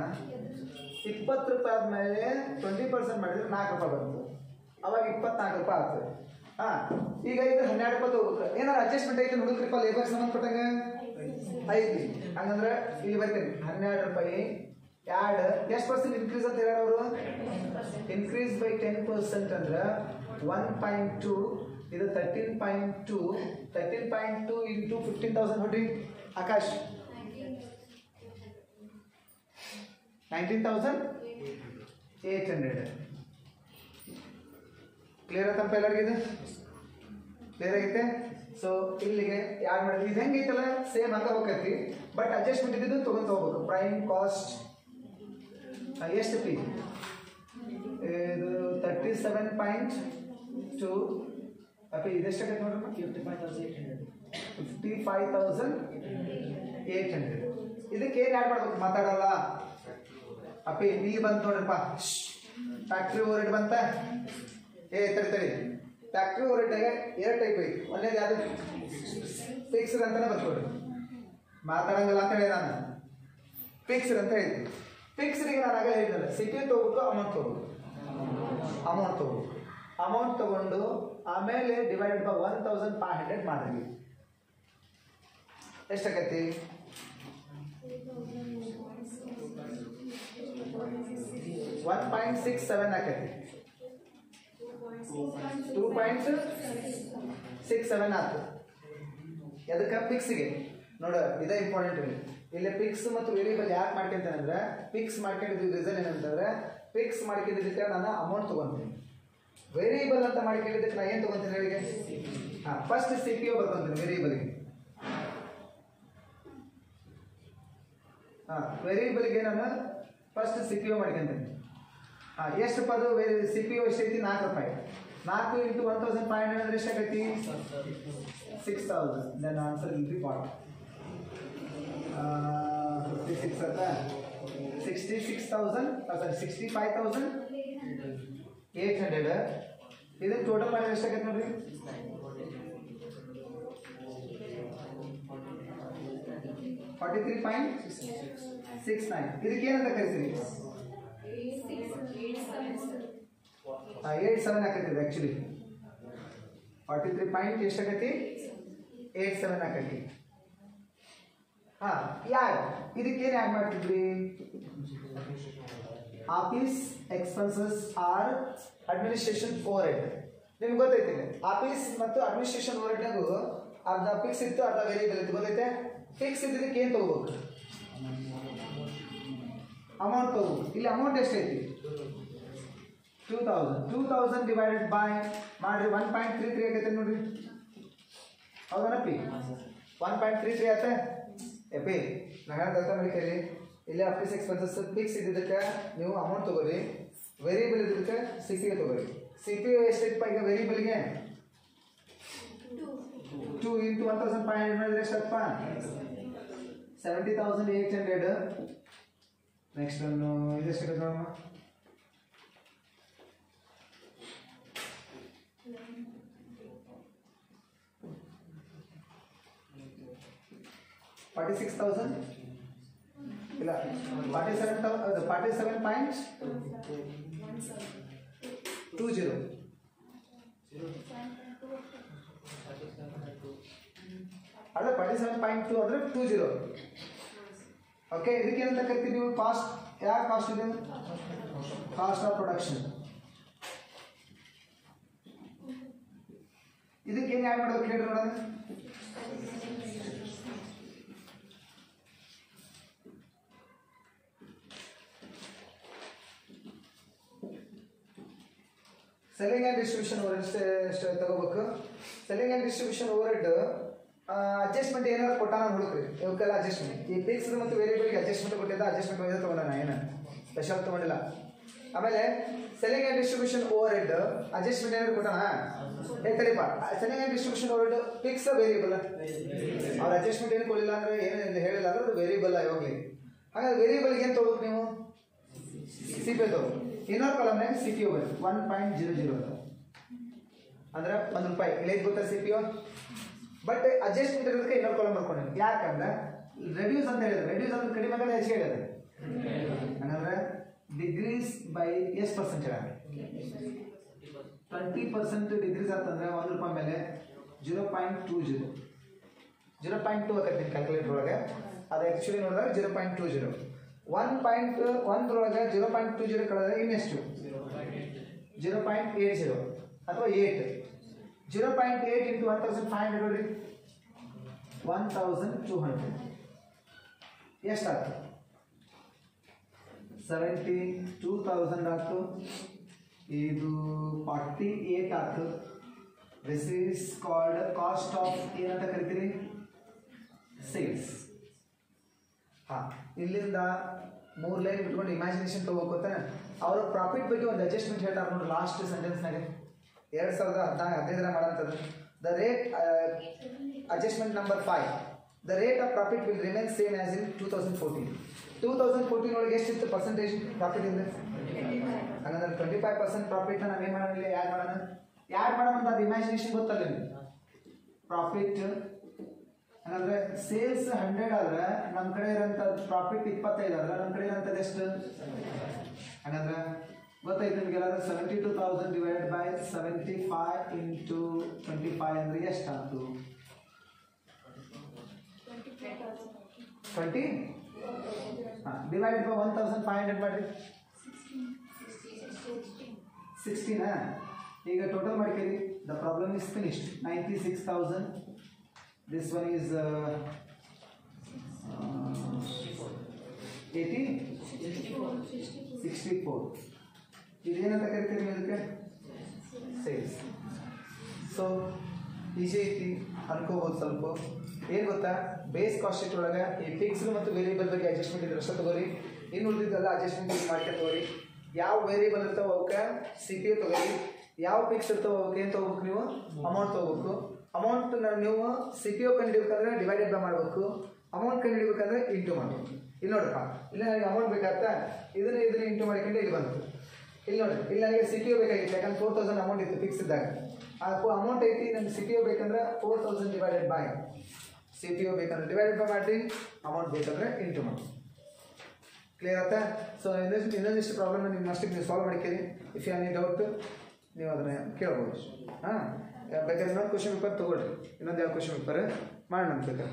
20 ರೂಪಾಯಿ ಆದಮೇಲೆ 20% ಮಾಡಿದ್ರೆ 4 ರೂಪಾಯಿ ಬಂತು. ಅವಾಗ 24 ರೂಪಾಯಿ ಆಗ್ತದೆ. ಈಗ ಇದು 12 ರೂಪಾಯಿ ತೊಗೋಬೇಕು. ಏನಾರು ಅಡ್ಜಸ್ಟ್ಮೆಂಟ್ ಐತೆ ನೋಡಿದ್ರಿಪ್ಪ ಲೇಬರ್ ಸಂಬಂಧಪಟ್ಟಂಗೆ ಐತಿ. ಹಂಗಂದ್ರೆ ಇಲ್ಲಿ ಬರ್ತೀನಿ 12 ರೂಪಾಯಿ ಆ್ಯಡ್ ಎಷ್ಟು ಪರ್ಸೆಂಟ್ ಇನ್ಕ್ರೀಸ್ ಅಂತ ಹೇಳೋರು ಅವರು? ಇನ್ಕ್ರೀಸ್ ಬೈ 10% ಅಂದ್ರೆ 1.2. ಇದು 13.2. 13.2 ಇಂಟು 15,000 ಹೊಡ್ರಿ ಆಕಾಶ್. 19,800. ಕ್ಲಿಯರ್ ಆಯ್ತಪ್ಪ ಎಲ್ಲರಿಗೂ? ಇದು ಕ್ಲಿಯರ್ ಆಗೈತೆ? ಸೊ ಇಲ್ಲಿಗೆ ಯಾರು ಮಾಡಿದ್ವಿ ಇದು ಹೆಂಗೈತಲ್ಲ ಸೇಮ್ ಹಂಗೆ ಹೋಗೈತಿ. ಬಟ್ ಅಡ್ಜಸ್ಟ್ಮೆಂಟ್ ಇದ್ದಿದ್ದು ತೊಗೋಬೇಕು. ಪ್ರೈಮ್ ಕಾಸ್ಟ್ ಎಷ್ಟು ಪಿ? ಇದು 37.2. ಅಪ್ಪ ಇದೆಷ್ಟಾಗೈತೆ ನೋಡ್ರಮ್ಮ? 55,800. ಇದಕ್ಕೆ ಏನು ಆ್ಯಡ್ ಮಾಡ್ಬೇಕು? ಮಾತಾಡಲ್ಲ ಅಪ್ಪಿ. ಇಲ್ಲಿ ಬಂತು ನೋಡ್ರಪ್ಪ, ಫ್ಯಾಕ್ಟ್ರಿ ಓವರ್ ಹೆಡ್ ಬಂತ. ತಡಿ ಫ್ಯಾಕ್ಟ್ರಿ ಓವರ್ ಹೆಡ್ನಾಗ 2 ಟೈಪ್ ಐತಿ. ಒಂದೇದು ಯಾವುದು? ಫಿಕ್ಸ್ಡ್ ಅಂತಾನೆ ಬರ್ಕೊಡ್ರಿ. ಮಾತಾಡಂಗಿಲ್ಲ ಅಂತ ಹೇಳಿ ನಾನು ಫಿಕ್ಸ್ಡ್ ಅಂತ ಹೇಳ್ತೀನಿ. ಫಿಕ್ಸ್ಡ್ಗೆ ನಾನು ಆಗ ಹೇಳಿದ್ನಲ್ಲ, CPO ತೊಗೋಬೇಕು, ಅಮೌಂಟ್ ತೊಗೋಬೇಕು. ಅಮೌಂಟ್ ತೊಗೊಂಡು ಆಮೇಲೆ ಡಿವೈಡೆಡ್ ಬೈ 1,500 ಮಾಡಿದ್ವಿ. ಎಷ್ಟಾಗೈತಿ? 1.67 ಆಕೈತಿ. 2.67 ಆಯ್ತು. ಅದಕ್ಕೆ ಫಿಕ್ಸ್ಗೆ ನೋಡ ಇದೇ ಇಂಪಾರ್ಟೆಂಟ್ ಇಲ್ಲಿ ಫಿಕ್ಸ್ ಮತ್ತು ವೇರಿಯಬಲ್ ಯಾಕೆ ಮಾಡ್ಕೊಂತೇನೆ ಅಂದ್ರೆ ಫಿಕ್ಸ್ ಮಾಡ್ಕೊಂಡಿದ್ದು ರೀಸನ್ ಏನಂತಂದ್ರೆ ಫಿಕ್ಸ್ ಮಾಡ್ಕೊಂಡಿದ್ದಕ್ಕೆ ನಾನು ಅಮೌಂಟ್ ತೊಗೊತೀನಿ. ವೇರಿಯಬಲ್ ಅಂತ ಮಾಡ್ಕೊಂಡಿದ್ದಕ್ಕೆ ನಾನು ಏನು ತೊಗೊತೀನಿ ಹೇಳಿಗೆ ಫಸ್ಟ್ ಸಿ ಪಿ ಒ ಬರ್ಕೊಂತೀನಿ ವೇರಿಯಬಲ್ಗೆ. ವೇರಿಯಬಲ್ಗೆ ನಾನು ಫಸ್ಟ್ ಸಿ ಪಿ ಒ ಮಾಡ್ಕೊಂತೀನಿ. ಎಷ್ಟು ಪದ ಸಿ ಪಿ ಒ ಎಷ್ಟೈತಿ? 4 ರೂಪಾಯಿ. 4 ಇಂಟು 1500 ಅಂದ್ರೆ ಎಷ್ಟಾಗೈತಿ? 6000. Then answer will be what? 56 ಅಂತ 65,800. ಇದು ಟೋಟಲ್ ಮಾಡಿದ್ರೆ ಎಷ್ಟಾಗೈತೆ ನೋಡ್ರಿ? 43.69. ಇದಕ್ಕೆ ಏನಂತ ಕರಿತೀರಿ? 87 ಆಕೈತಿ ಆಕ್ಚುಲಿ. 43 ಪಾಯಿಂಟ್ ಎಷ್ಟಾಗೈತಿ? 87 ಆಕೈತಿ. ಯಾರು ಇದಕ್ಕೇನು ಆ್ಯಡ್ ಮಾಡ್ತಿದ್ರಿ? Office expenses or administration overhead. ನಿಮ್ಗೆ ಗೊತ್ತೈತಿ ಆಫೀಸ್ ಮತ್ತು ಅಡ್ಮಿನಿಸ್ಟ್ರೇಷನ್ ಓವರ್ ಹೆಡ್ನಾಗೂ ಅರ್ಧ ಫಿಕ್ಸ್ ಇತ್ತು, ಅರ್ಧ ವೇರಿಯಬಲ್ ಇತ್ತು. ಗೊತ್ತೈತೆ? ಫಿಕ್ಸ್ ಇದ್ದಕ್ಕೆ ಏನು ತಗೋಬೇಕು? ಅಮೌಂಟ್ ತಗೋಬೇಕು. ಇಲ್ಲಿ ಅಮೌಂಟ್ ಎಷ್ಟೈತಿ? 2000 ಡಿವೈಡೆಡ್ ಬೈ ಮಾಡ್ರಿ 1.33 ಆಗೈತೆ ನೋಡ್ರಿ. ಹೌದನಪ್ಪಿ? 1.33 ಆಯ್ತಾ? ಎಪ್ಪಿ ನಾನು ಅರ್ಥ ಮಾಡ್ಕೇಳಿ. ಇಲ್ಲಿ ಆಫೀಸ್ ಎಕ್ಸ್ಪೆನ್ಸಸ್ ಫಿಕ್ಸ್ ಇದ್ದಿದ್ದಕ್ಕೆ ನೀವು ಅಮೌಂಟ್ ತಗೋರಿ, ವೇರಿಯಬಲ್ ಇದ್ದಿದ್ದಕ್ಕೆ ಸಿ ಪಿ ಒ ತಗೋರಿ. ಸಿ ಪಿ ಒ ಎಷ್ಟೈತಪ್ಪ ಈಗ ವೇರಿಯಬಲ್ಗೆ? 2 ಇಂಟು 1500 ಮಾಡಿದ್ರೆ ಎಷ್ಟಪ್ಪ? 70,800. ನೆಕ್ಸ್ಟ್ ಒಂದು ಇದೆಷ್ಟು ನೋಡಮ್ಮ? 46,000 ಇಲ್ಲ 47.20 ಅಲ್ಲ 47.2 ಅಂದರೆ 20. ಓಕೆ, ಇದಕ್ಕೇನಂತ ಕರಿತೀವಿ ನೀವು? ಕಾಸ್ಟ್. ಯಾರು ಕಾಸ್ಟ್ ಇದೆ? Cost of production. ಇದಕ್ಕೇನು ಆ್ಯಡ್ ಮಾಡೋದು ಕೇಳಿ ನೋಡೋಣ. ಸೆಲ್ಲಿಂಗ್ ಆ್ಯಂಡ್ ಡಿಸ್ಟ್ರಿಬ್ಯೂಷನ್ ಓವರ್ ಎಷ್ಟು ತಗೋಬೇಕು? Selling and distribution overhead adjustment ಏನಾದ್ರು ಕೊಟ್ಟಾನ ಹುಡುಕ್ರಿ. ಇವಕ್ಕೆಲ್ಲ ಅಡ್ಜಸ್ಟ್ಮೆಂಟ್. ಈ ಫಿಕ್ಸ್ಡ್ ಮತ್ತು ವೇರಿಯಬಲ್ಗೆ ಅಡ್ಜಸ್ಟ್ಮೆಂಟ್ ಕೊಟ್ಟಿದ್ದ, ಅಡ್ಜಸ್ಟ್ಮೆಂಟ್ ವೈಸ್ ತೊಗೊಂಡ ಏನು ಸ್ಪೆಷಲ್ ತೊಗೊಂಡಿಲ್ಲ. ಆಮೇಲೆ selling and distribution overhead adjustment ಏನಾದ್ರು ಕೊಟ್ಟಾನ? ತಡಿಪ. Selling and distribution overhead fix variable. ಅವ್ರು ಅಡ್ಜಸ್ಟ್ಮೆಂಟ್ ಏನು ಕೊಡಲಿಲ್ಲ ಅಂದರೆ ಏನು ಹೇಳಿಲ್ಲ ಅಂದ್ರೆ ಅದು ವೇರಿಯಬಲ್ ಯಾವಾಗಲಿ. ಹಾಗಾದ್ರೆ ವೇರಿಯಬಲ್ಗೆ ಏನು ತೊಗೋಬೇಕು ನೀವು? ಸಿ ಪಿ ಒ ತೊಗೋಬೇಕು. ಇನ್ನೊಂದು ಕಾಲಮ್ನಾಗ ಸಿ ಪಿ ಒ ಬರುತ್ತೆ 1.00 ಅಂತ ಅಂದ್ರೆ 1 ರೂಪಾಯಿ. ಇಲ್ಲಿ ಗೊತ್ತಾ C P O? But adjustment ಇರೋದಕ್ಕೆ ಇನ್ನೊಂದು ಕಾಲಮ್ ಬರ್ಕೊಂಡು. ಯಾಕಂದ್ರೆ ರೆಡ್ಯೂಸ್ ಅಂತ ಹೇಳಿದ್ರೆ, ರೆಡ್ಯೂಸ್ ಅಂದ್ರೆ ಕಡಿಮೆ ಆಗಲ್ಲ, ಹೆಚ್ಚಿಗೆ ಹೇಳಿದ್ರೆ ಹಂಗಂದ್ರೆ ಡಿಗ್ರೀಸ್ ಬೈ ಎಷ್ಟು ಪರ್ಸೆಂಟ್ ಹೇಳ? 20% ಡಿಗ್ರೀಸ್ ಅಂತಂದ್ರೆ 1 ರೂಪಾಯಿ ಮೇಲೆ 0.20 0.2 ಆಗತ್ತೆ ಕ್ಯಾಲ್ಕುಲೇಟರ್ ಒಳಗೆ. ಅದು ಆ್ಯಕ್ಚುಲಿ ನೋಡಿದಾಗ 0.20. 1.1 0.20 ಕಳೆದ್ರೆ ಇನ್ನೆಷ್ಟು? 0.80 ಅಥವಾ 8. 0.8 ಇಂಟು 1500 ನೋಡ್ರಿ 1200 ಎಷ್ಟಾಗ್ತದೆ? 72,000 ಆಗ್ತು. ಇದು 48 ಆಗ್ತು. This is called cost of ಏನಂತ ಕರಿತೀರಿ? ಸೇಲ್ಸ್. ಇಲ್ಲಿಂದ 3 ಲೈನ್ ಬಿಟ್ಕೊಂಡು ಇಮ್ಯಾಜಿನೇಷನ್ ತಗೋಕೋತಾನೆ. ಅವರು ಪ್ರಾಫಿಟ್ ಬಗ್ಗೆ ಒಂದು ಅಡ್ಜಸ್ಟ್ಮೆಂಟ್ ಹೇಳ್ತಾರೆ ನೋಡಿ ಲಾಸ್ಟ್ ಸೆಂಟೆನ್ಸ್ನಾಗ. 2015 ಮಾಡೋಂಥದ್ದು. The rate adjustment number 5. The rate of profit will remain same as in 2014. 2014 ಒಳಗೆ ಎಷ್ಟಿತ್ತು ಪರ್ಸೆಂಟೇಜ್ ಪ್ರಾಫಿಟ್ ಇದೆ? ಹಂಗಂದ್ರೆ 25% ಪ್ರಾಫಿಟ್ನ ನಾವೇನು ಮಾಡೋಣ? ಇಲ್ಲಿ ಯಾಡ್ ಮಾಡೋಣ ಅಂತ ಅದು ಇಮ್ಯಾಜಿನೇಷನ್ ಗೊತ್ತಲ್ಲ ನಿಮಗೆ. ಪ್ರಾಫಿಟ್ ಹಂಗಂದ್ರೆ ಸೇಲ್ಸ್ 100 ಆದ್ರೆ ನಮ್ಮ ಕಡೆ ಇರೋಂಥ ಪ್ರಾಫಿಟ್ 25 ಆದ್ರೆ ನಮ್ಮ ಕಡೆ ಇರೋಂಥದ್ದು ಎಷ್ಟು? ಹಂಗಂದ್ರೆ ಗೊತ್ತಾಯ್ತು ನಿಮಗೆಲ್ಲಾದ್ರೂ 72,000 ಡಿವೈಡೆಡ್ ಬೈ 75 ಇಂಟು 25 ಅಂದ್ರೆ ಎಷ್ಟಾಯ್ತು? 20 ಡಿವೈಡೆಡ್ ಬೈ 1500 ಮಾಡಿರಿ 16. ಈಗ ಟೋಟಲ್ ಮಾಡ್ಕೇರಿ the problem is finished 96,000 this one is 64 ಇದೇನಂತ ಕರಿತೀರಿ ಇದಕ್ಕೆ ಸೇಲ್ಸ್ ಸೊ ಈಜಿ ಐತಿ ಅನ್ಕೋಬೋದು ಸ್ವಲ್ಪ ಏನು ಗೊತ್ತಾ ಬೇಸ್ ಕಾಸ್ಟ್ ಶೀಟ್ ಒಳಗೆ ಈ ಫಿಕ್ಸ್ಡ್ ಮತ್ತು ವೇರಿಯಬಲ್ ಬಗ್ಗೆ ಅಡ್ಜಸ್ಟ್ಮೆಂಟ್ ಇದ್ರೆ ಅಷ್ಟೇ ತಗೋರಿ ಇನ್ನು ಉಳಿದಿದ್ದೆಲ್ಲ ಅಡ್ಜಸ್ಟ್ಮೆಂಟ್ ಮಾಡ್ಕೊಂಡು ತಗೋರಿ ಯಾವ ವೇರಿಯಬಲ್ ಇರ್ತಾವೆ ಅವಕ್ಕೆ ಸಿ ಪಿ ತಗೋರಿ ಯಾವ ಫಿಕ್ಸ್ ಇರ್ತಾವೆ ಅವಕ್ಕೆ ಏನು ತೊಗೋಬೇಕು ನೀವು ಅಮೌಂಟ್ ತೊಗೋಬೇಕು ಅಮೌಂಟ್ ನೀವು ಸಿ ಪಿ ಒ ಕಂಡುಹಿಡಿಬೇಕಂದ್ರೆ ಡಿವೈಡೆಡ್ ಬೈ ಮಾಡಬೇಕು ಅಮೌಂಟ್ ಕಂಡುಹಿಡಿಬೇಕಂದ್ರೆ ಇಂಟು ಮಾಡಬೇಕು ಇಲ್ಲಿ ನೋಡ್ರಪ್ಪ ಇಲ್ಲಿ ನನಗೆ ಅಮೌಂಟ್ ಬೇಕಾಗ್ತಾ ಇದನ್ನ ಇಂಟು ಮಾಡಿಕೊಂಡು ಇಲ್ಲಿ ಬಂತು ಇಲ್ಲಿ ನೋಡಿ ಇಲ್ಲಿ ನನಗೆ ಸಿ ಪಿ ಒ ಬೇಕಾಗಿತ್ತು ಯಾಕಂದ್ರೆ 4,000 ಅಮೌಂಟ್ ಇತ್ತು ಫಿಕ್ಸ್ ಇದ್ದಾಗ ಆ ಅಮೌಂಟ್ ಐತಿ ನನಗೆ ಸಿ ಪಿ ಒ ಬೇಕಂದ್ರೆ 4,000 ಡಿವೈಡೆಡ್ ಬೈ ಸಿ ಪಿ ಒ ಬೇಕಂದ್ರೆ ಡಿವೈಡೆಡ್ ಬೈ ಮಾಡಿ ಅಮೌಂಟ್ ಬೇಕಂದ್ರೆ ಇಂಟು ಮಾಡಿ ಕ್ಲಿಯರ್ ಆಯ್ತಾ ಸೊ ಇನ್ನೊಂದಿಷ್ಟು ಪ್ರಾಬ್ಲಮ್ ನಿಮ್ಮ ಅಷ್ಟಕ್ಕೆ ನೀವು ಸಾಲ್ವ್ ಮಾಡ್ತೀರಿ ಇಫ್ ಯು ಎನಿ ಡೌಟ್ ನೀವು ಅದನ್ನು ಕೇಳ್ಬೋದು ಹಾಂ ಬೇಕಾದ್ರೆ ಇನ್ನೊಂದು ಕ್ವಶನ್ ಪೇಪರ್ ತೊಗೊಳ್ರಿ ಇನ್ನೊಂದು ಯಾವ ಕ್ವಶನ್ ಪೇಪರ್ ಮಾಡೋಣ ಬೇಕಾದ್ರೆ